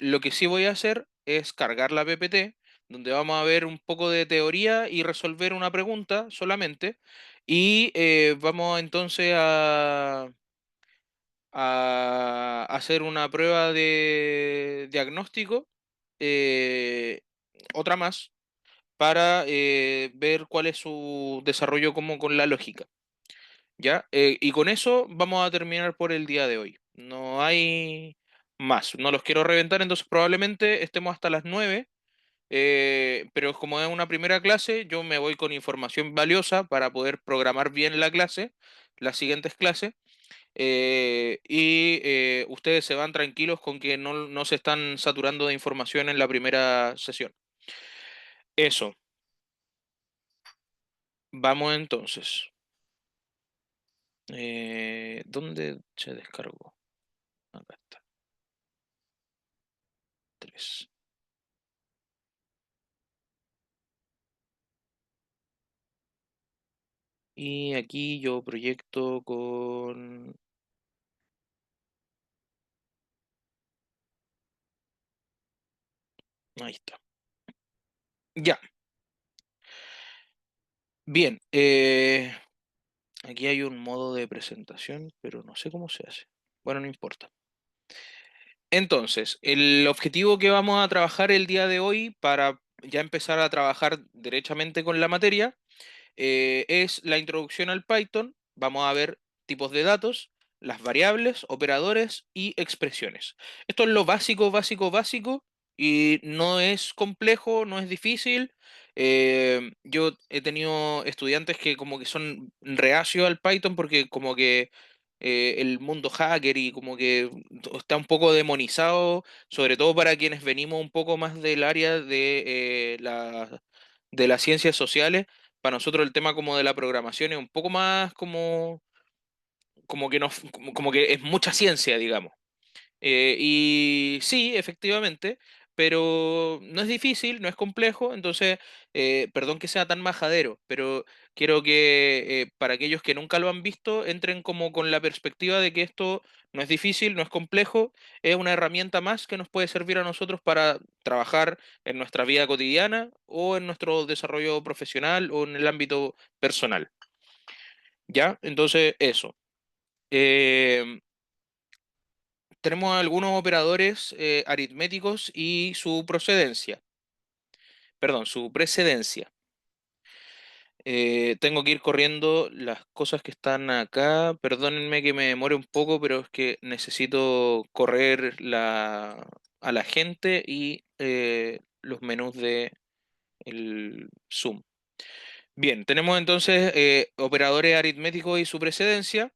lo que sí voy a hacer es cargar la PPT, donde vamos a ver un poco de teoría y resolver una pregunta solamente. Y vamos entonces a hacer una prueba de diagnóstico, eh, otra más, para ver cuál es su desarrollo como con la lógica. ¿Ya? Y con eso vamos a terminar por el día de hoy. No hay más. No los quiero reventar, entonces probablemente estemos hasta las 9. Pero como es una primera clase, yo me voy con información valiosa para poder programar bien la clase, las siguientes clases. Y ustedes se van tranquilos con que no se están saturando de información en la primera sesión. Eso. Vamos entonces. ¿Dónde se descargó? Acá está. 3. Y aquí yo proyecto con... Ahí está. Ya. Bien. Aquí hay un modo de presentación, pero no sé cómo se hace. Bueno, no importa. Entonces, el objetivo que vamos a trabajar el día de hoy para ya empezar a trabajar derechamente con la materia es la introducción al Python. Vamos a ver tipos de datos, las variables, operadores y expresiones. Esto es lo básico, básico, básico y no es complejo, no es difícil. Yo he tenido estudiantes que como que son reacios al Python porque como que el mundo hacker y como que está un poco demonizado, sobre todo para quienes venimos un poco más del área de las ciencias sociales. Para nosotros el tema como de la programación es un poco más como que como que es mucha ciencia, digamos. Y sí, efectivamente, pero no es difícil, no es complejo, entonces, perdón que sea tan majadero, pero quiero que para aquellos que nunca lo han visto, entren como con la perspectiva de que esto no es difícil, no es complejo, es una herramienta más que nos puede servir a nosotros para trabajar en nuestra vida cotidiana o en nuestro desarrollo profesional o en el ámbito personal. ¿Ya? Entonces, eso. Em, Tenemos algunos operadores aritméticos y su procedencia, perdón, su precedencia. Tengo que ir corriendo las cosas que están acá. Perdónenme que me demore un poco, pero es que necesito correr a la gente y los menús de el Zoom. Bien, tenemos entonces operadores aritméticos y su precedencia.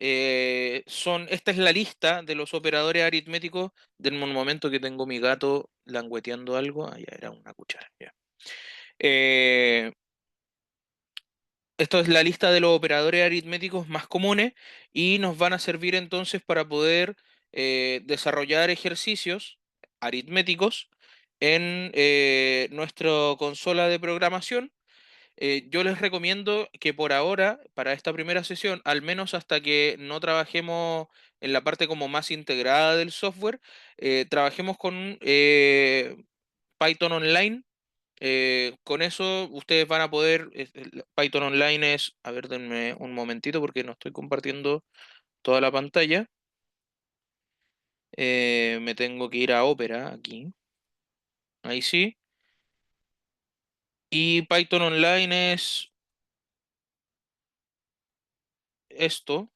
Esta es la lista de los operadores aritméticos del momento que tengo mi gato langueteando algo. Ah, ya era una cuchara. Ya. Eh, Esto es la lista de los operadores aritméticos más comunes y nos van a servir entonces para poder desarrollar ejercicios aritméticos en nuestra consola de programación. Yo les recomiendo que por ahora, para esta primera sesión, al menos hasta que no trabajemos en la parte como más integrada del software, trabajemos con Python Online Con eso ustedes van a poder, Python Online es, a ver, denme un momentito porque no estoy compartiendo toda la pantalla. Me tengo que ir a Opera aquí, ahí sí. Y Python Online es esto,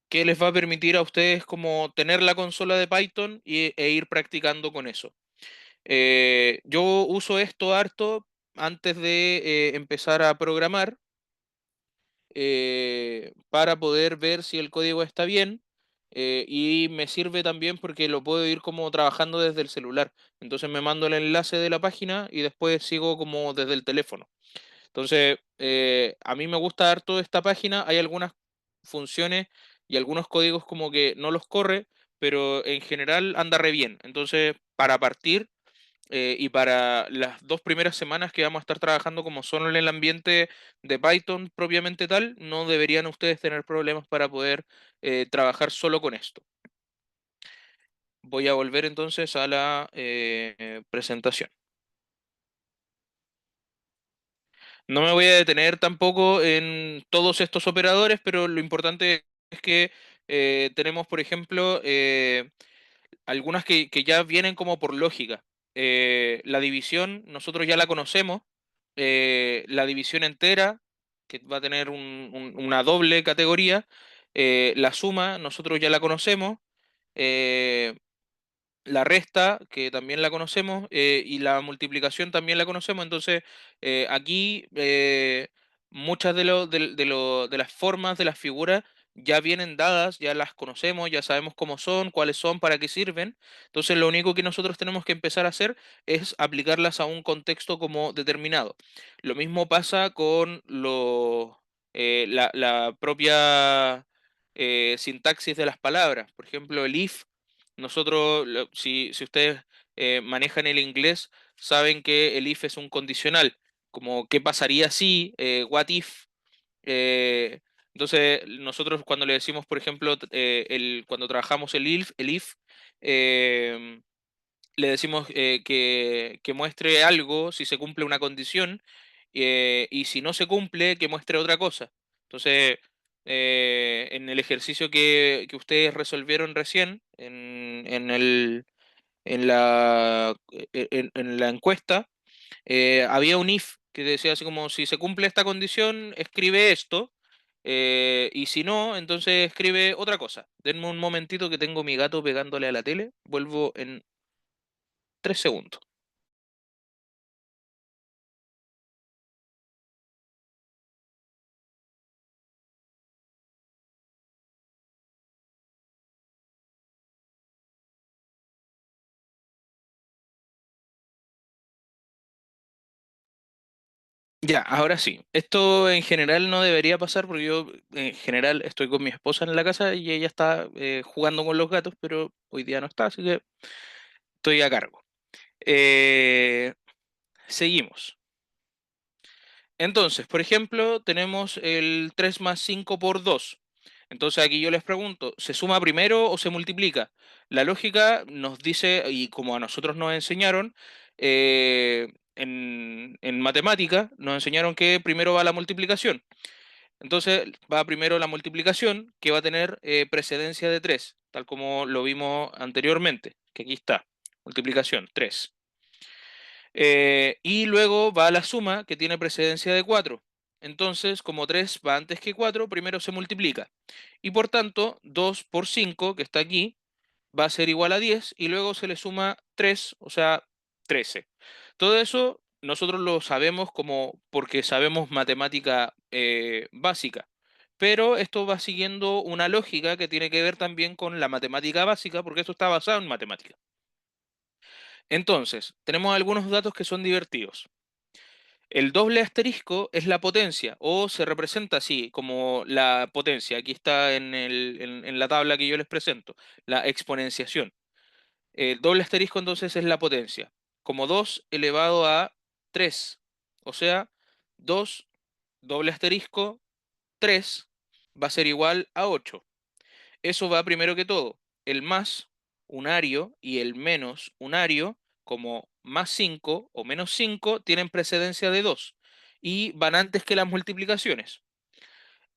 que les va a permitir a ustedes como tener la consola de Python e ir practicando con eso. Yo uso esto harto antes de empezar a programar para poder ver si el código está bien, y me sirve también porque lo puedo ir como trabajando desde el celular. Entonces me mando el enlace de la página y después sigo como desde el teléfono. Entonces, a mí me gusta harto esta página. Hay algunas funciones y algunos códigos como que no los corre, pero en general anda re bien. Entonces, para partir y para las 2 primeras semanas que vamos a estar trabajando como solo en el ambiente de Python propiamente tal, no deberían ustedes tener problemas para poder trabajar solo con esto. Voy a volver entonces a la presentación. No me voy a detener tampoco en todos estos operadores, pero lo importante es que tenemos, por ejemplo, algunas que ya vienen como por lógica. La división, nosotros ya la conocemos. La división entera, que va a tener una doble categoría. La suma, nosotros ya la conocemos. eh, la resta, que también la conocemos, y la multiplicación también la conocemos. Entonces, aquí muchas de las formas de las figuras ya vienen dadas, ya las conocemos, ya sabemos cómo son, cuáles son, para qué sirven. Entonces, lo único que nosotros tenemos que empezar a hacer es aplicarlas a un contexto como determinado. Lo mismo pasa con la propia sintaxis de las palabras. Por ejemplo, el if. Nosotros, si ustedes manejan el inglés, saben que el if es un condicional, como qué pasaría si, what if. eh, entonces, nosotros cuando le decimos, por ejemplo, cuando trabajamos el if, eh, le decimos que muestre algo si se cumple una condición, y si no se cumple, que muestre otra cosa. Entonces, en el ejercicio que ustedes resolvieron recién, en la encuesta, había un if que decía así como, si se cumple esta condición, escribe esto, y si no, entonces escribe otra cosa. Denme un momentito que tengo mi gato pegándole a la tele, vuelvo en 3 segundos. Ya, ahora sí. Esto en general no debería pasar porque yo en general estoy con mi esposa en la casa y ella está jugando con los gatos, pero hoy día no está, así que estoy a cargo. Eh, Seguimos. Entonces, por ejemplo, tenemos el 3 más 5 por 2. Entonces aquí yo les pregunto, ¿se suma primero o se multiplica? La lógica nos dice, y como a nosotros nos enseñaron, en matemática, nos enseñaron que primero va la multiplicación. Entonces va primero la multiplicación, que va a tener precedencia de 3, tal como lo vimos anteriormente, que aquí está, multiplicación 3. Y luego va la suma, que tiene precedencia de 4. Entonces, como 3 va antes que 4, primero se multiplica. Y por tanto, 2 por 5, que está aquí, va a ser igual a 10, y luego se le suma 3, o sea, 13. Todo eso nosotros lo sabemos como porque sabemos matemática básica. Pero esto va siguiendo una lógica que tiene que ver también con la matemática básica, porque esto está basado en matemática. Entonces, tenemos algunos datos que son divertidos. El doble asterisco es la potencia, o se representa así, como la potencia. Aquí está en la tabla que yo les presento, la exponenciación. El doble asterisco entonces es la potencia, como 2 elevado a 3. O sea, 2 doble asterisco 3 va a ser igual a 8. Eso va primero que todo. El más unario y el menos unario como más 5 o menos 5 tienen precedencia de 2 y van antes que las multiplicaciones.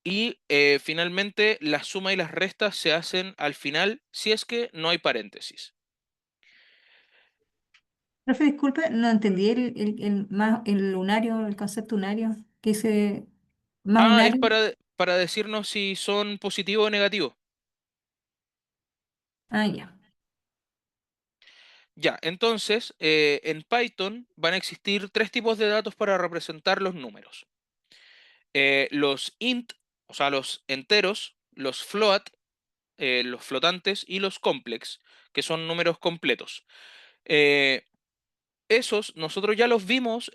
Y finalmente la suma y las restas se hacen al final si es que no hay paréntesis. Profe, disculpe, no entendí el lunario, el concepto unario, que dice más Ah, es unario. para decirnos si son positivo o negativo. Ah, ya. Ya, entonces en Python van a existir tres tipos de datos para representar los números. Los int, o sea, los enteros, los float, los flotantes y los complex, que son números completos. Eh, Esos nosotros ya los vimos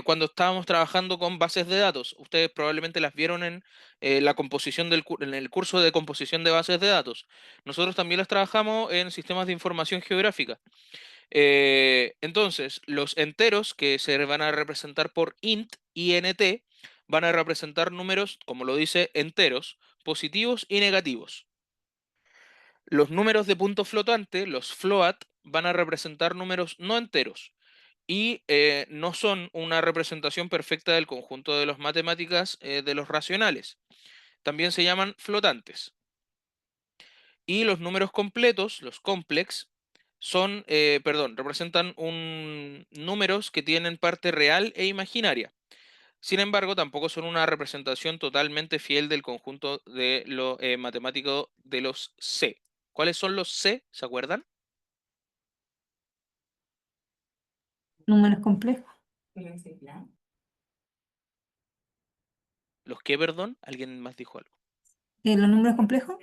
cuando estábamos trabajando con bases de datos. Ustedes probablemente las vieron en la composición en el curso de composición de bases de datos. Nosotros también las trabajamos en sistemas de información geográfica. Entonces, los enteros que se van a representar por int, van a representar números, como lo dice, enteros, positivos y negativos. Los números de punto flotante, los float, van a representar números no enteros y no son una representación perfecta del conjunto de las matemáticas de los racionales. También se llaman flotantes. Y los números completos, los complex, representan números que tienen parte real e imaginaria. Sin embargo, tampoco son una representación totalmente fiel del conjunto de lo matemático de los C. ¿Cuáles son los C? ¿Se acuerdan? Números complejos. ¿Los qué, perdón? ¿Alguien más dijo algo? ¿Los números complejos?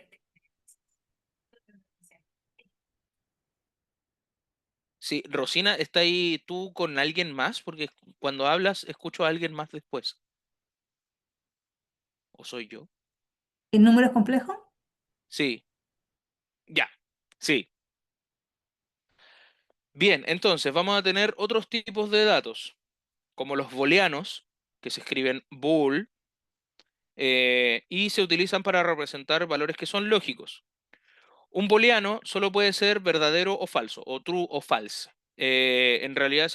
Sí, Rosina, ¿está ahí tú con alguien más? Porque cuando hablas escucho a alguien más después. ¿O soy yo? ¿Números complejos? Sí, ya, sí. Bien, entonces vamos a tener otros tipos de datos, como los booleanos, que se escriben bool, y se utilizan para representar valores que son lógicos. Un booleano solo puede ser verdadero o falso, o true o false. En realidad,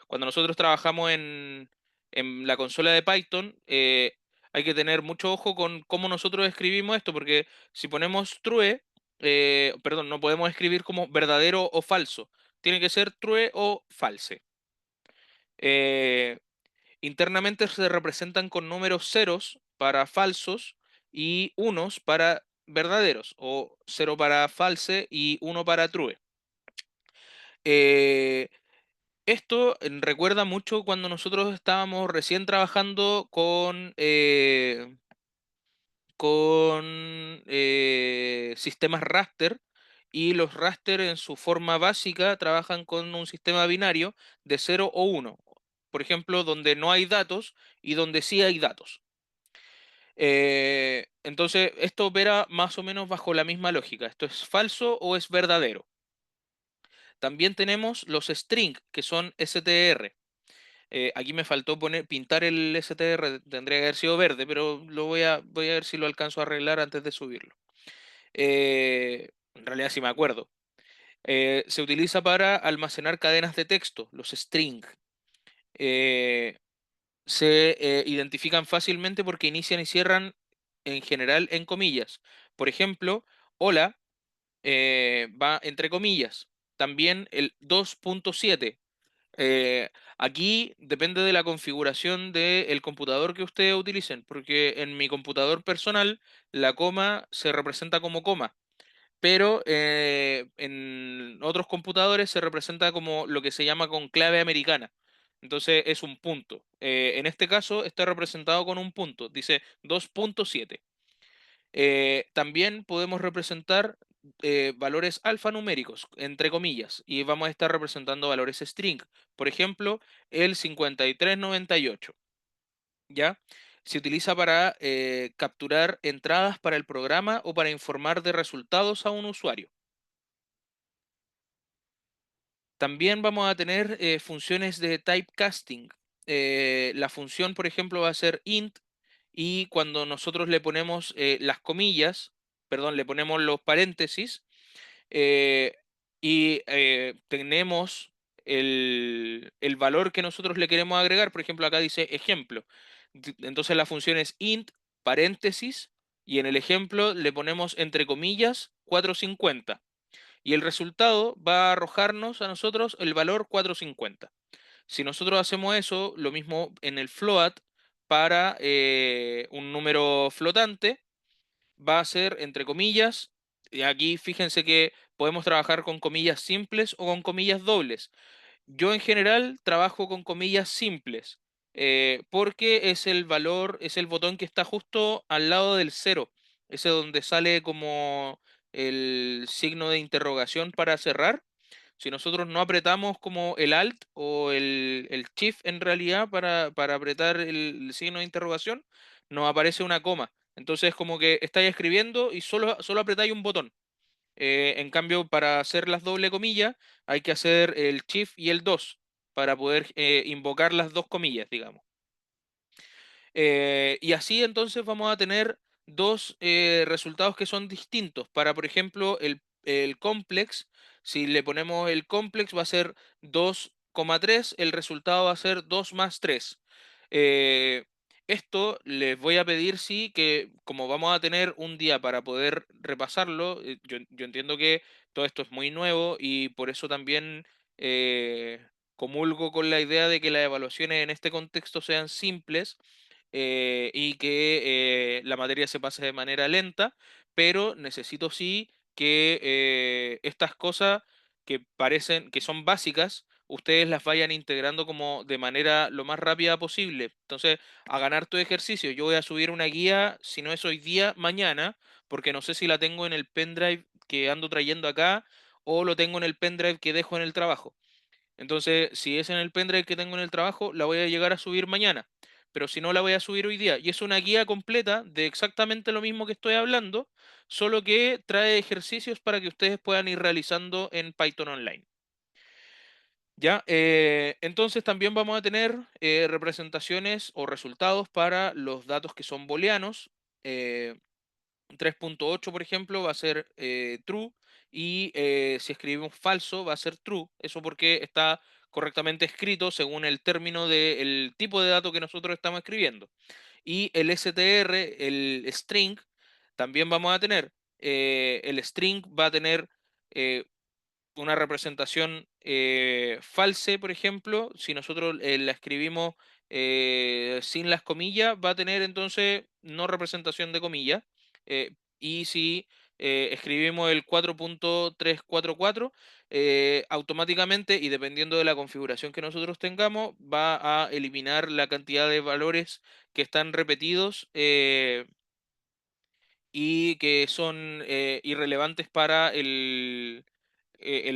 cuando nosotros trabajamos en la consola de Python, hay que tener mucho ojo con cómo nosotros escribimos esto, porque si ponemos true, perdón, no podemos escribir como verdadero o falso. Tiene que ser true o false. Eh, Internamente se representan con números ceros para falsos y unos para verdaderos, o cero para false y uno para true. Eh, Esto recuerda mucho cuando nosotros estábamos recién trabajando con sistemas raster, y los raster en su forma básica trabajan con un sistema binario de 0 o 1. Por ejemplo, donde no hay datos y donde sí hay datos. Entonces, esto opera más o menos bajo la misma lógica. ¿Esto es falso o es verdadero? También tenemos los string, que son str. Aquí me faltó pintar el str, tendría que haber sido verde, pero voy a ver si lo alcanzo a arreglar antes de subirlo. En realidad sí me acuerdo. Se utiliza para almacenar cadenas de texto, los string. Eh, Se identifican fácilmente porque inician y cierran en general en comillas. Por ejemplo, hola va entre comillas. También el 2.7. Aquí depende de la configuración del computador que ustedes utilicen, porque en mi computador personal la coma se representa como coma, pero en otros computadores se representa como lo que se llama con clave americana. Entonces es un punto. En este caso está representado con un punto, dice 2.7. También podemos representar valores alfanuméricos, entre comillas, y vamos a estar representando valores string. Por ejemplo, el 5398, ¿ya? Se utiliza para capturar entradas para el programa o para informar de resultados a un usuario. También vamos a tener funciones de typecasting. La función, por ejemplo, va a ser int, y cuando nosotros le ponemos las comillas, perdón, le ponemos los paréntesis, eh, y tenemos el valor que nosotros le queremos agregar. Por ejemplo, acá dice ejemplo. Entonces la función es int, paréntesis, y en el ejemplo le ponemos entre comillas 450. Y el resultado va a arrojarnos a nosotros el valor 450. Si nosotros hacemos eso, lo mismo en el float para un número flotante, va a ser entre comillas, y aquí fíjense que podemos trabajar con comillas simples o con comillas dobles. Yo en general trabajo con comillas simples, porque es el valor, es el botón que está justo al lado del cero, ese donde sale como el signo de interrogación para cerrar. Si nosotros no apretamos como el Alt o el Shift en realidad para apretar el signo de interrogación, nos aparece una coma. Entonces como que estáis escribiendo y solo apretáis un botón. En cambio, para hacer las doble comillas, hay que hacer el shift y el 2 para poder invocar las dos comillas, digamos. Y así entonces vamos a tener dos resultados que son distintos. Para, por ejemplo, el complex, si le ponemos el complex va a ser 2,3, el resultado va a ser 2 más 3. Eh, Esto les voy a pedir, sí, que como vamos a tener un día para poder repasarlo, yo entiendo que todo esto es muy nuevo y por eso también comulgo con la idea de que las evaluaciones en este contexto sean simples, y que la materia se pase de manera lenta, pero necesito sí que estas cosas que parecen que son básicas, ustedes las vayan integrando como de manera lo más rápida posible. Entonces, a ganar tu ejercicio, yo voy a subir una guía, si no es hoy día, mañana, porque no sé si la tengo en el pendrive que ando trayendo acá o lo tengo en el pendrive que dejo en el trabajo. Entonces, si es en el pendrive que tengo en el trabajo, la voy a llegar a subir mañana. Pero si no, la voy a subir hoy día. Y es una guía completa de exactamente lo mismo que estoy hablando, solo que trae ejercicios para que ustedes puedan ir realizando en Python Online. ¿Ya? Entonces también vamos a tener representaciones o resultados para los datos que son booleanos. Eh, 3.8, por ejemplo, va a ser true y si escribimos falso va a ser true. Eso porque está correctamente escrito según el término del tipo de dato que nosotros estamos escribiendo. Y el str, el string, también vamos a tener. El string va a tener eh, una representación false, por ejemplo, si nosotros la escribimos sin las comillas, va a tener entonces no representación de comillas. Y si escribimos el 4.344, automáticamente y dependiendo de la configuración que nosotros tengamos, va a eliminar la cantidad de valores que están repetidos y que son irrelevantes para el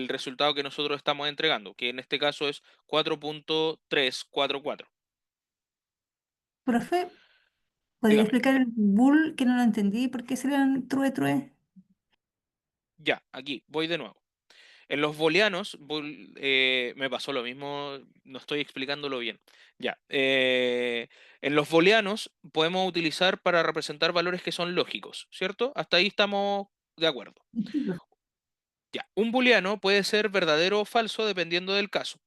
resultado que nosotros estamos entregando, que en este caso es 4.344. Profe, ¿podría Dígame. explicar el bull que no lo entendí? ¿Por qué serán true true? Ya, aquí, voy de nuevo. En los booleanos, me pasó lo mismo, no estoy explicándolo bien. Ya, en los booleanos podemos utilizar para representar valores que son lógicos, ¿cierto? Hasta ahí estamos de acuerdo. Ya, un booleano puede ser verdadero o falso dependiendo del caso.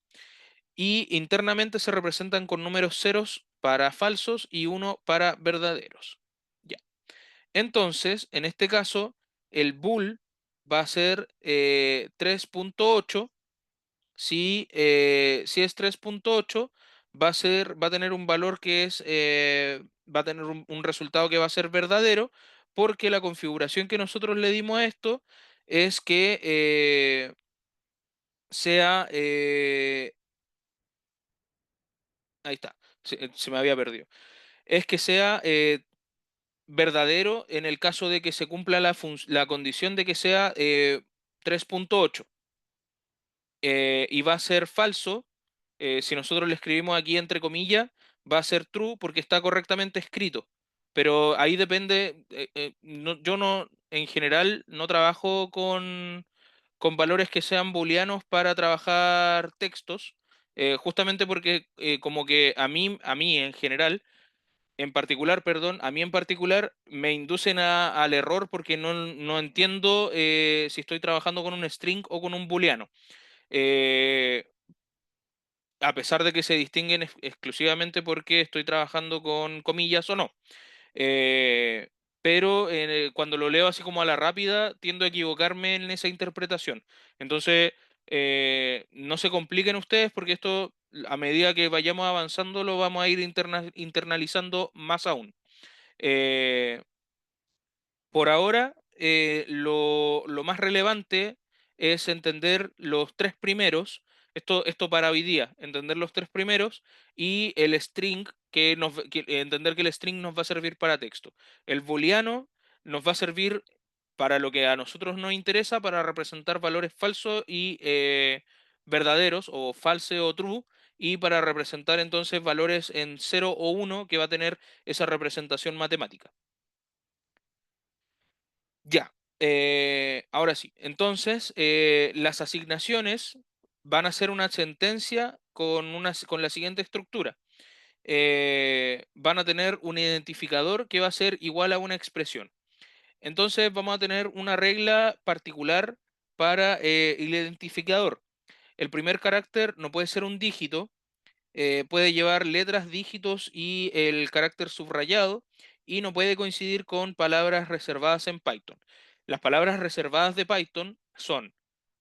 Y internamente se representan con números ceros para falsos y uno para verdaderos. Ya. Entonces, en este caso, el bool va a ser 3.8. Si es 3.8, va a tener un valor que es, va a tener un resultado que va a ser verdadero, porque la configuración que nosotros le dimos a esto es que sea, ahí está, se me había perdido. Es que sea verdadero en el caso de que se cumpla la condición de que sea 3.8. Y va a ser falso, si nosotros le escribimos aquí entre comillas, va a ser true porque está correctamente escrito. Pero ahí depende, yo no, en general, no trabajo con valores que sean booleanos para trabajar textos, justamente porque como que a mí en general, en particular, perdón, a mí en particular me inducen al error porque no entiendo si estoy trabajando con un string o con un booleano. Eh, a pesar de que se distinguen exclusivamente porque estoy trabajando con comillas o no. Eh, pero cuando lo leo así como a la rápida, tiendo a equivocarme en esa interpretación. Entonces, no se compliquen ustedes porque esto, a medida que vayamos avanzando, lo vamos a ir internalizando más aún. Eh, por ahora, lo más relevante es entender los tres primeros, esto para hoy día, entender los tres primeros y el string, entender que el string nos va a servir para texto. El booleano nos va a servir para lo que a nosotros nos interesa, para representar valores falsos y verdaderos, o false o true, y para representar entonces valores en 0 o 1 que va a tener esa representación matemática. Ya, ahora sí. Entonces, las asignaciones van a ser una sentencia con la siguiente estructura. Van a tener un identificador que va a ser igual a una expresión. Entonces, vamos a tener una regla particular para el identificador. El primer carácter no puede ser un dígito, puede llevar letras, dígitos y el carácter subrayado, y no puede coincidir con palabras reservadas en Python. Las palabras reservadas de Python son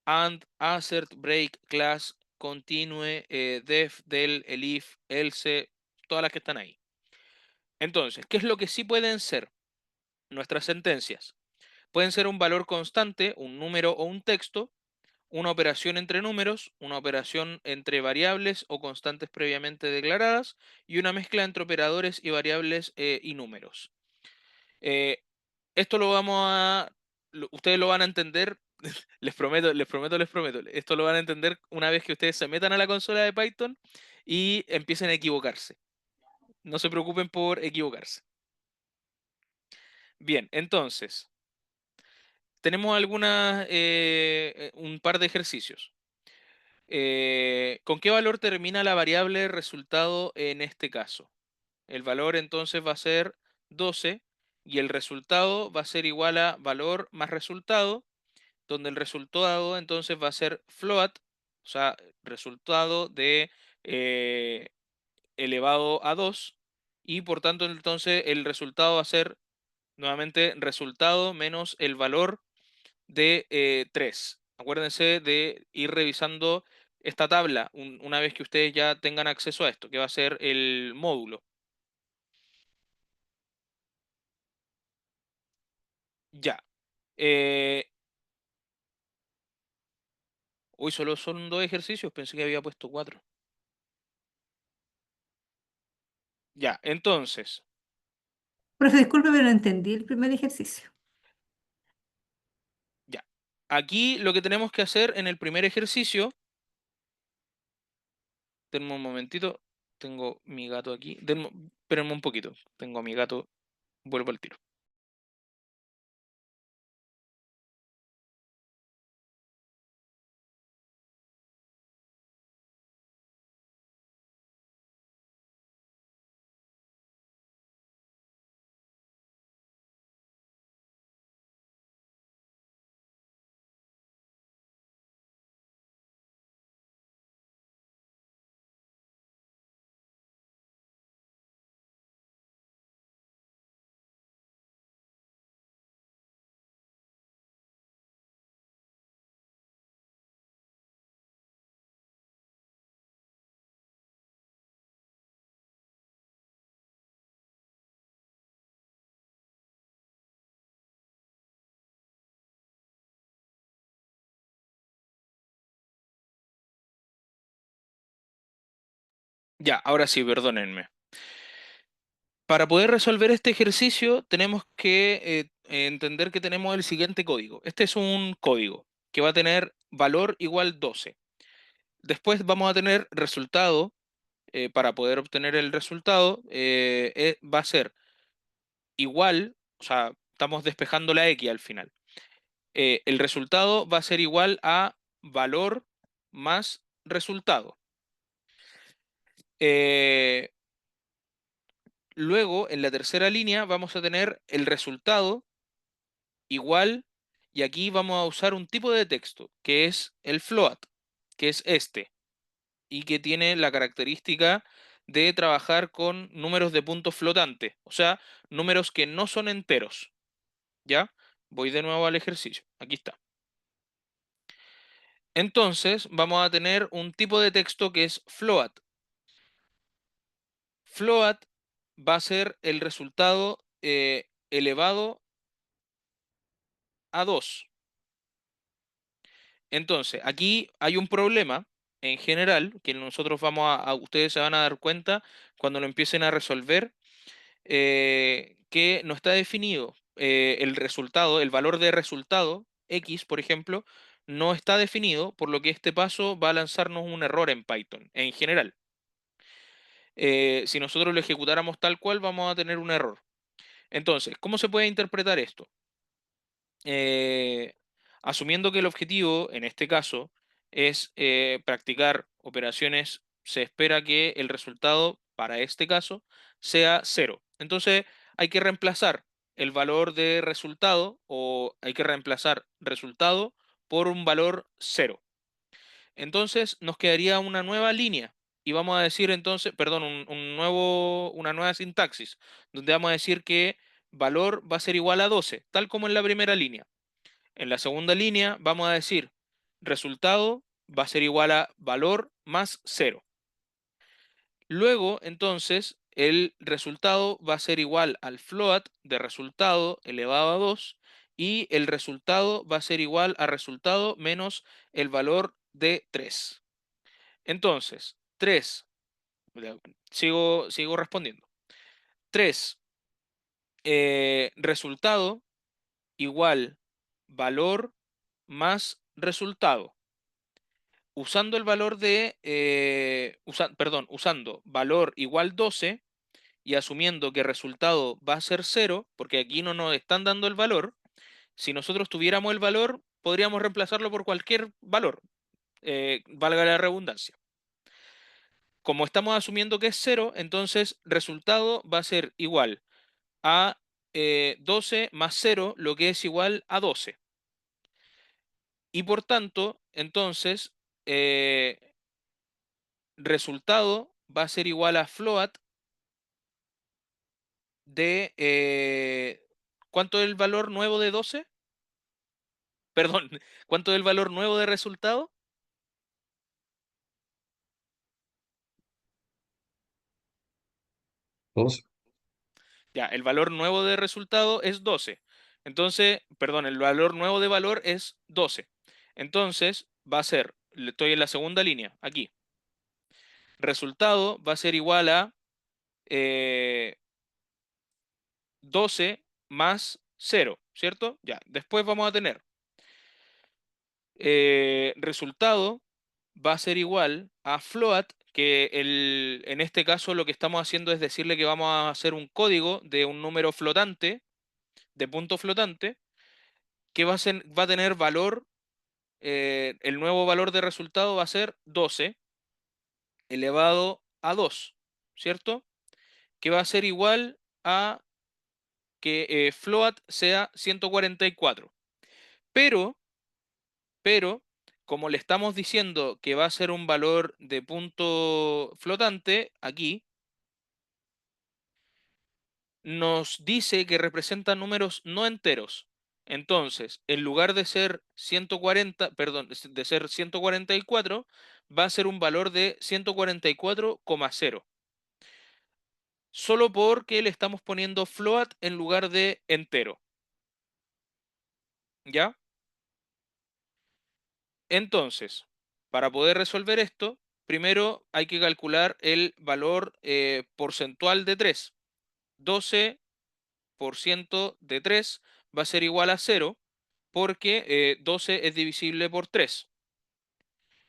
and, assert, break, class, continue, def, del, elif, else, todas las que están ahí. Entonces, ¿qué es lo que sí pueden ser nuestras sentencias? Pueden ser un valor constante, un número o un texto, una operación entre números, una operación entre variables o constantes previamente declaradas, y una mezcla entre operadores y variables y números. Eh, esto lo vamos a... ustedes lo van a entender, les prometo, les prometo, les prometo. Esto lo van a entender una vez que ustedes se metan a la consola de Python y empiecen a equivocarse. No se preocupen por equivocarse. Bien, entonces, tenemos un par de ejercicios. ¿Con qué valor termina la variable resultado en este caso? El valor entonces va a ser 12 y el resultado va a ser igual a valor más resultado, donde el resultado entonces va a ser float, o sea, resultado de eh, elevado a 2, y por tanto entonces el resultado va a ser nuevamente resultado menos el valor de 3. Acuérdense de ir revisando esta tabla una vez que ustedes ya tengan acceso a esto, que va a ser el módulo. Ya. Eh, Hoy solo son 2 ejercicios, pensé que había puesto 4. Ya, entonces, Profe, disculpe, pero no entendí el primer ejercicio. ya. Aquí lo que tenemos que hacer en el primer ejercicio, denme un momentito, tengo mi gato aquí, espérenme un poquito, tengo a mi gato, vuelvo al tiro. Ya, ahora sí, perdónenme. Para poder resolver este ejercicio tenemos que entender que tenemos el siguiente código. Este es un código que va a tener valor igual 12. Después vamos a tener resultado. Para poder obtener el resultado va a ser igual, o sea, estamos despejando la X al final. El resultado va a ser igual a valor más resultado. Eh, Luego, en la tercera línea, vamos a tener el resultado igual, y aquí vamos a usar un tipo de texto, que es el float, que es este, y que tiene la característica de trabajar con números de punto flotante, o sea, números que no son enteros. ¿Ya? Voy de nuevo al ejercicio. Aquí está. Entonces, vamos a tener un tipo de texto que es float. Float va a ser el resultado elevado a 2. Entonces, aquí hay un problema en general que nosotros vamos ustedes se van a dar cuenta cuando lo empiecen a resolver, que no está definido el resultado, el valor de resultado, X, por ejemplo, no está definido, por lo que este paso va a lanzarnos un error en Python, en general. Si nosotros lo ejecutáramos tal cual, vamos a tener un error. Entonces, ¿cómo se puede interpretar esto? Eh, Asumiendo que el objetivo, en este caso, es practicar operaciones, se espera que el resultado, para este caso, sea 0. Entonces, hay que reemplazar el valor de resultado, o hay que reemplazar resultado por un valor 0. Entonces, nos quedaría una nueva línea. Y vamos a decir entonces, perdón, una nueva sintaxis, donde vamos a decir que valor va a ser igual a 12, tal como en la primera línea. En la segunda línea vamos a decir resultado va a ser igual a valor más 0. Luego, entonces, el resultado va a ser igual al float de resultado elevado a 2, y el resultado va a ser igual a resultado menos el valor de 3. Entonces, 3, sigo respondiendo. 3, resultado igual valor más resultado. Usando el valor de, usando valor igual 12 y asumiendo que resultado va a ser 0, porque aquí no nos están dando el valor. Si nosotros tuviéramos el valor, podríamos reemplazarlo por cualquier valor, valga la redundancia. Como estamos asumiendo que es 0, entonces resultado va a ser igual a 12 más 0, lo que es igual a 12. Y por tanto, entonces, resultado va a ser igual a float de... ¿cuánto es el valor nuevo de 12? Perdón, ¿cuánto es el valor nuevo de resultado? 12. Ya, el valor nuevo de resultado es 12. Entonces, perdón, el valor nuevo de valor es 12. Entonces, va a ser, estoy en la segunda línea, aquí. Resultado va a ser igual a 12 más 0, ¿cierto? Ya, después vamos a tener resultado va a ser igual a float, que en este caso lo que estamos haciendo es decirle que vamos a hacer un código de un número flotante, de punto flotante, que va a tener valor, el nuevo valor de resultado va a ser 12 elevado a 2, ¿cierto? Que va a ser igual a que float sea 144. Pero, pero, como le estamos diciendo que va a ser un valor de punto flotante, aquí nos dice que representa números no enteros. Entonces, en lugar de ser 140, perdón, de ser 144, va a ser un valor de 144,0. Solo porque le estamos poniendo float en lugar de entero. ¿Ya? Entonces, para poder resolver esto, primero hay que calcular el valor porcentual de 3. 12% de 3 va a ser igual a 0, porque 12 es divisible por 3.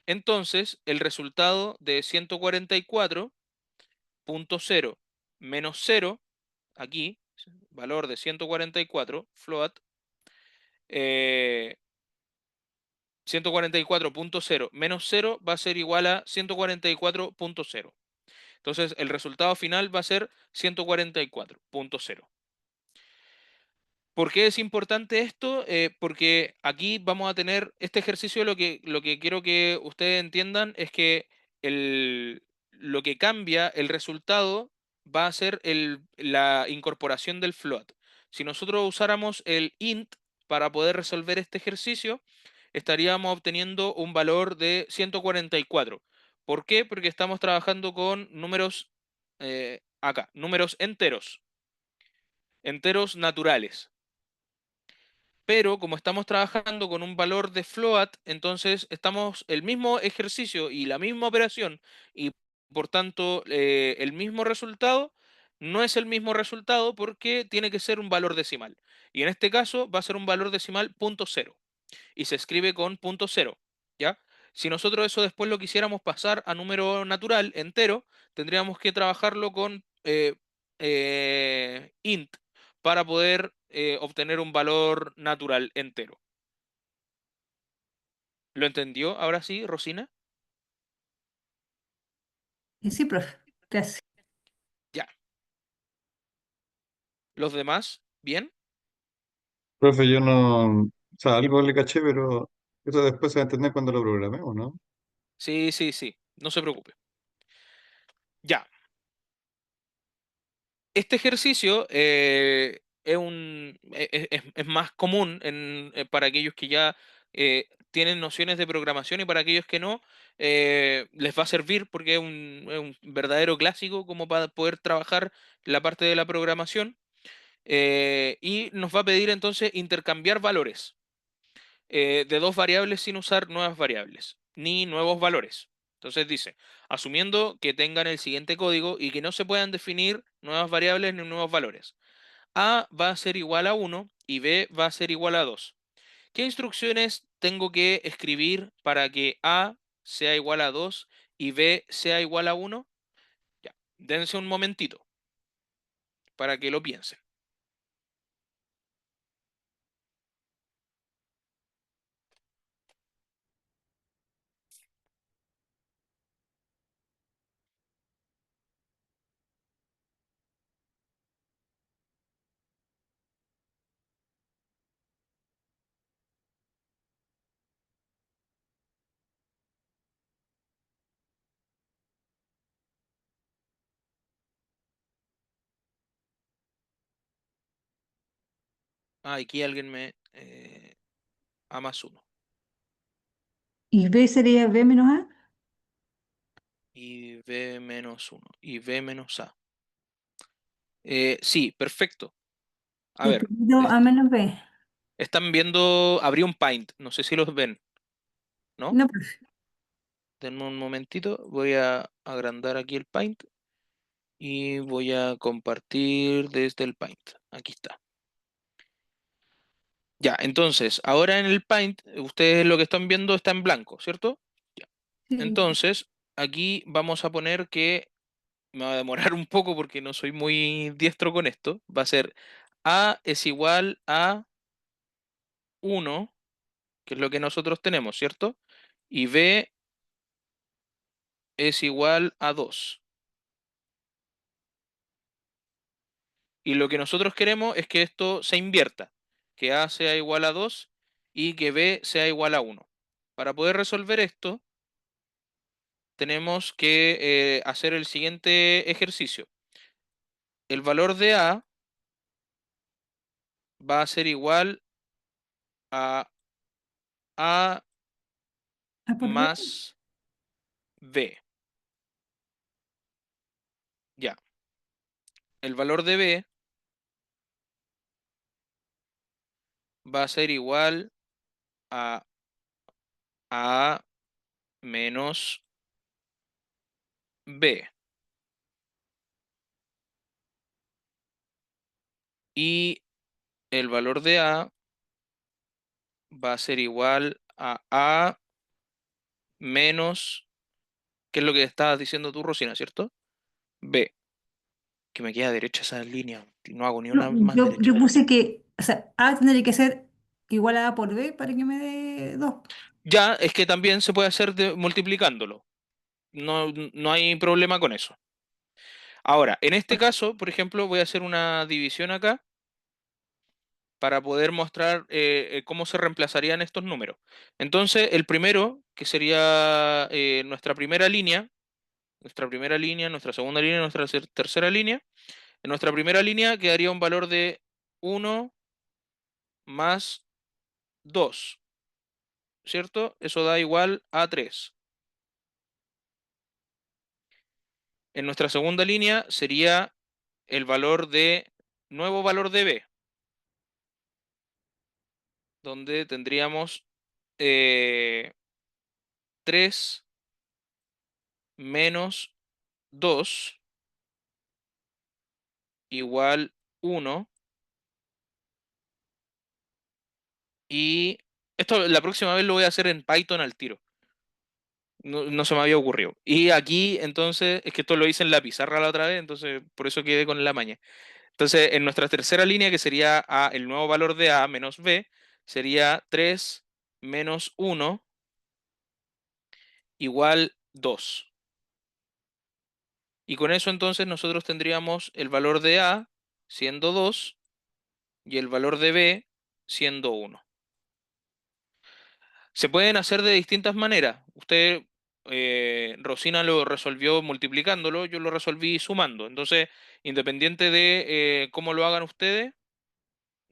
Entonces, el resultado de 144,0 menos 0, aquí, valor de 144, float, 144,0 menos 0 va a ser igual a 144,0. Entonces, el resultado final va a ser 144.0. ¿Por qué es importante esto? Porque aquí vamos a tener este ejercicio, lo que quiero que ustedes entiendan es que lo que cambia el resultado va a ser la incorporación del float. Si nosotros usáramos el int para poder resolver este ejercicio, estaríamos obteniendo un valor de 144. ¿Por qué? Porque estamos trabajando con números, acá, números enteros naturales. Pero como estamos trabajando con un valor de float, entonces estamos el mismo ejercicio y la misma operación y por tanto el mismo resultado no es el mismo resultado porque tiene que ser un valor decimal. Y en este caso va a ser un valor decimal punto cero y se escribe con punto cero, ¿ya? Si nosotros eso después lo quisiéramos pasar a número natural entero, tendríamos que trabajarlo con int para poder obtener un valor natural entero. ¿Lo entendió ahora sí, Rosina? Sí, profe. Gracias. Ya. ¿Los demás? ¿Bien? Profe, yo no, o sea, algo le caché, pero eso después se va a entender cuando lo programemos, ¿no? Sí, sí, sí. No se preocupe. Ya. Este ejercicio es más común para aquellos que ya tienen nociones de programación y para aquellos que no, les va a servir porque es un verdadero clásico como para poder trabajar la parte de la programación y nos va a pedir entonces intercambiar valores de dos variables sin usar nuevas variables ni nuevos valores. Entonces dice, asumiendo que tengan el siguiente código y que no se puedan definir nuevas variables ni nuevos valores. A va a ser igual a 1 y B va a ser igual a 2. ¿Qué instrucciones tengo que escribir para que A sea igual a 2 y B sea igual a 1? Ya, dense un momentito para que lo piensen. Ah, aquí alguien me... A más 1. ¿Y B sería B menos A? Y B menos 1. Y B menos A. Sí, perfecto. A ver, Entendido A menos B. están viendo, abrí un Paint, no sé si los ven, ¿no? No, profe. Denme un momentito, voy a agrandar aquí el Paint y voy a compartir desde el Paint. Aquí está. Ya, entonces, ahora en el Paint, ustedes lo que están viendo está en blanco, ¿cierto? Ya. Sí. Entonces, aquí vamos a poner que me va a demorar un poco porque no soy muy diestro con esto. Va a ser A es igual a 1, que es lo que nosotros tenemos, ¿cierto? Y B es igual a 2. Y lo que nosotros queremos es que esto se invierta, que A sea igual a 2 y que B sea igual a 1. Para poder resolver esto, tenemos que hacer el siguiente ejercicio. El valor de A va a ser igual a A A por B. más B. Ya. El valor de B va a ser igual a A menos B. Y el valor de A va a ser igual a A menos, ¿qué es lo que estabas diciendo tú, Rosina, cierto? B, que me queda derecha esa línea, y no hago ni No, una más yo derecha. puse que, o sea, A tendría que ser igual a A por B para que me dé 2. Ya, es que también se puede hacer multiplicándolo. No, no hay problema con eso. Ahora, en este caso, por ejemplo, voy a hacer una división acá para poder mostrar cómo se reemplazarían estos números. Entonces, el primero, que sería nuestra primera línea, nuestra segunda línea, nuestra tercera línea. En nuestra primera línea quedaría un valor de 1 más 2, ¿cierto? Eso da igual a 3. En nuestra segunda línea sería el nuevo valor de b, donde tendríamos 3 menos 2 igual 1. Y esto la próxima vez lo voy a hacer en Python al tiro. No, no se me había ocurrido. Y aquí, entonces, es que esto lo hice en la pizarra la otra vez, entonces por eso quedé con la maña. Entonces, en nuestra tercera línea, que sería el nuevo valor de A menos B, sería 3 menos 1 igual 2. Y con eso entonces nosotros tendríamos el valor de A siendo 2 y el valor de B siendo 1. Se pueden hacer de distintas maneras. Usted, Rosina lo resolvió multiplicándolo, yo lo resolví sumando. Entonces, independiente de cómo lo hagan ustedes,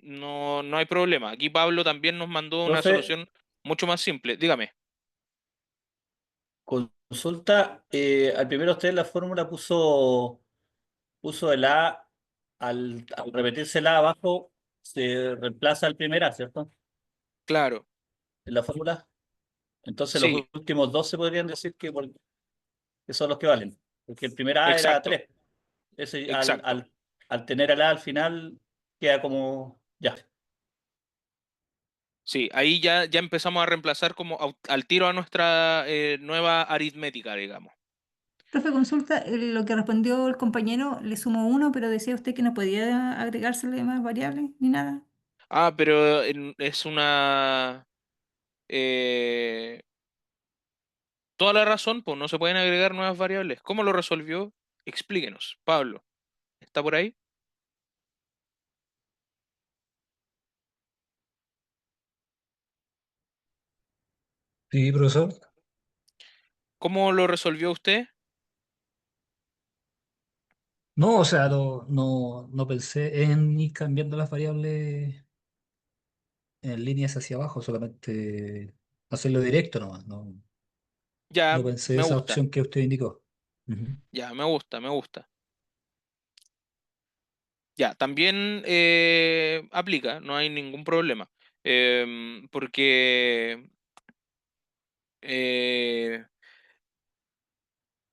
no hay problema. Aquí Pablo también nos mandó una Profe, solución mucho más simple. Dígame. consulta, al primero usted en la fórmula puso el A, al repetirse el A abajo, se reemplaza el primer A, ¿cierto? Claro, En la fórmula. Entonces los sí, últimos dos se podrían decir que son los que valen. Porque el primer A era exacto, 3. Ese, exacto. al tener el A al final, queda como, ya. Sí, ahí ya empezamos a reemplazar como al tiro a nuestra nueva aritmética, digamos. Profe, consulta, lo que respondió el compañero, le sumó uno, pero decía usted que no podía agregársele más variables ni nada. Ah, pero es una... eh, toda la razón, pues no se pueden agregar nuevas variables. ¿Cómo lo resolvió? Explíquenos. Pablo, ¿está por ahí? Sí, profesor. ¿Cómo lo resolvió usted? No, o sea, no pensé en ir cambiando las variables en líneas hacia abajo, solamente hacerlo directo nomás. Ya, No pensé me esa gusta. opción que usted indicó. Ujú. Ya, me gusta, me gusta. Ya, también aplica, no hay ningún problema. Porque eh,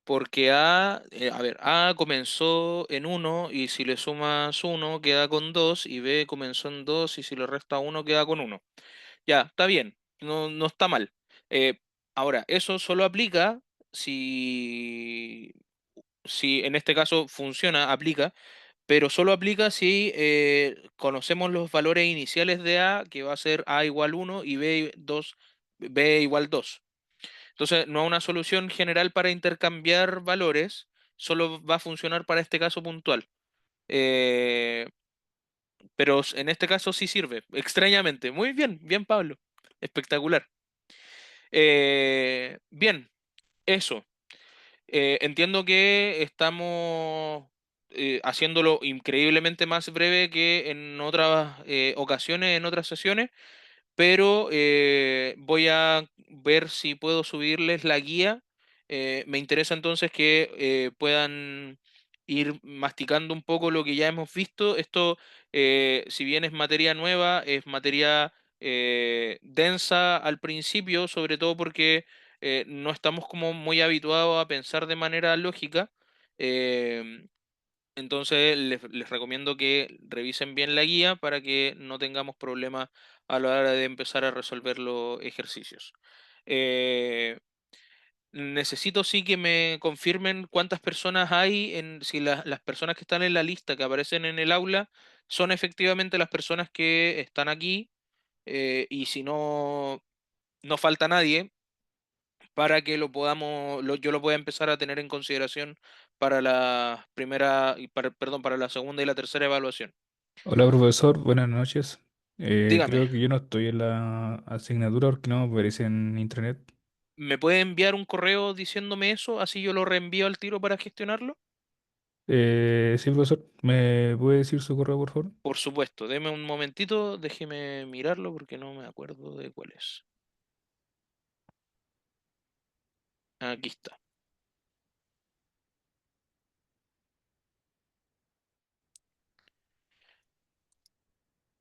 porque a ver, A comenzó en uno y si le sumas uno queda con 2 y B comenzó en 2 y si le resta uno queda con uno. Ya, está bien, no está mal. Eh, Ahora, eso solo aplica si en este caso funciona, aplica, pero solo aplica si conocemos los valores iniciales de A, que va a ser A igual 1 y B igual 2. Entonces, no es una solución general para intercambiar valores, solo va a funcionar para este caso puntual. Eh, pero en este caso sí sirve, extrañamente. Muy bien, bien, Pablo. Espectacular. Bien, eso. Entiendo que estamos haciéndolo increíblemente más breve que en otras ocasiones, en otras sesiones, pero voy a ver si puedo subirles la guía. Me interesa entonces que puedan ir masticando un poco lo que ya hemos visto. Esto, si bien es materia nueva, es materia densa al principio, sobre todo porque no estamos como muy habituados a pensar de manera lógica. Em, entonces les recomiendo que revisen bien la guía para que no tengamos problemas a la hora de empezar a resolver los ejercicios. Eh, Necesito sí que me confirmen cuántas personas hay, si las personas que están en la lista que aparecen en el aula son efectivamente las personas que están aquí y si no falta nadie, para que lo podamos, yo lo pueda empezar a tener en consideración para la primera, perdón, para la segunda y la tercera evaluación. Hola profesor, buenas noches. Dígame, Creo que yo no estoy en la asignatura porque no me aparece en internet. ¿me puede enviar un correo diciéndome eso? Así yo lo reenvío al tiro para gestionarlo. Sí, profesor, ¿me puede decir su correo, por favor? Por supuesto, deme un momentito, déjeme mirarlo porque no me acuerdo de cuál es. Aquí está.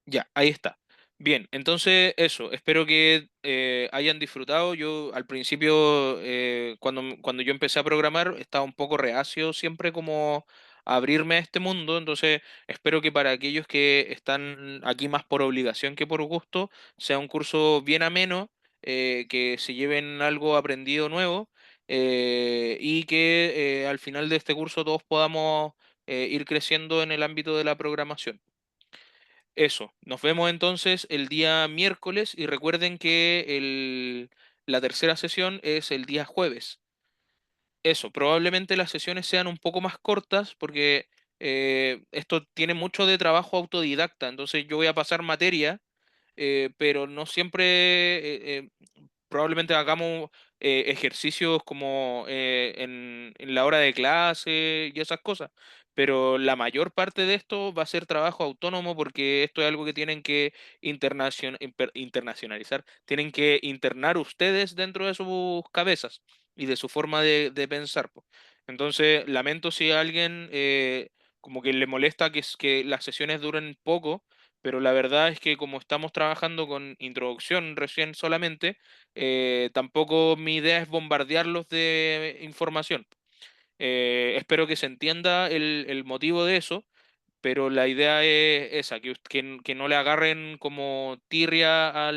Ya, ahí está. Bien, entonces eso, espero que hayan disfrutado. Yo al principio, cuando yo empecé a programar, estaba un poco reacio siempre como a abrirme a este mundo, entonces espero que para aquellos que están aquí más por obligación que por gusto, sea un curso bien ameno, que se lleven algo aprendido nuevo y que al final de este curso todos podamos ir creciendo en el ámbito de la programación. Eso, nos vemos entonces el día miércoles y recuerden que la tercera sesión es el día jueves. Eso, probablemente las sesiones sean un poco más cortas porque esto tiene mucho de trabajo autodidacta, entonces yo voy a pasar materia, pero no siempre, probablemente hagamos ejercicios como en la hora de clase y esas cosas, pero la mayor parte de esto va a ser trabajo autónomo porque esto es algo que tienen que internacionalizar, tienen que internar ustedes dentro de sus cabezas y de su forma de pensar, po. Entonces, lamento si a alguien como que le molesta que las sesiones duren poco, pero la verdad es que como estamos trabajando con introducción recién solamente, tampoco mi idea es bombardearlos de información. Espero que se entienda el motivo de eso, pero la idea es esa, que no le agarren como tirria a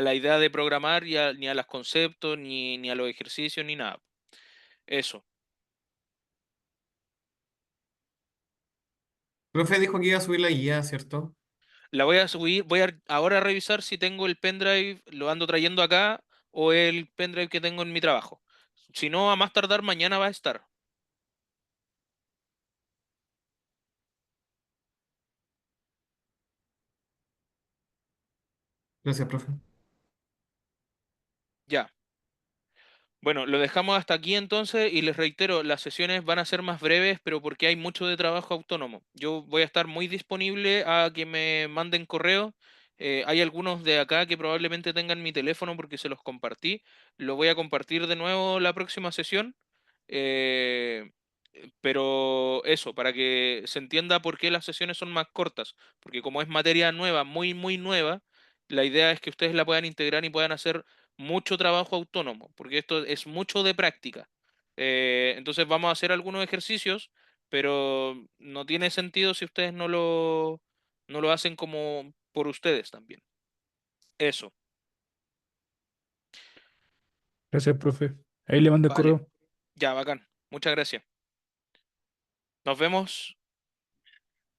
la idea de programar ni a los conceptos, ni a los ejercicios, ni nada. Eso. Profe dijo que iba a subir la guía, ¿cierto? La voy a subir, ahora a revisar si tengo el pendrive, lo ando trayendo acá o el pendrive que tengo en mi trabajo. Si no, a más tardar mañana va a estar. Gracias, profe. Ya. Bueno, lo dejamos hasta aquí entonces y les reitero, las sesiones van a ser más breves, pero porque hay mucho de trabajo autónomo. Yo voy a estar muy disponible a que me manden correo. Hay algunos de acá que probablemente tengan mi teléfono porque se los compartí. Lo voy a compartir de nuevo la próxima sesión. Eh, pero eso, para que se entienda por qué las sesiones son más cortas. Porque como es materia nueva, muy, muy nueva, la idea es que ustedes la puedan integrar y puedan hacer mucho trabajo autónomo, porque esto es mucho de práctica. Entonces vamos a hacer algunos ejercicios, pero no tiene sentido si ustedes no lo hacen como por ustedes también. Eso, Gracias, profe. Ahí le mando el vale. correo. Ya, bacán. Muchas gracias. Nos vemos.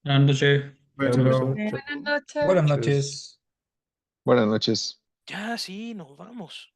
Buenas noches. Ya, Chao, profesor. chao. Chao. Buenas Noches. noches. Buenas noches. Ya, sí, nos vamos.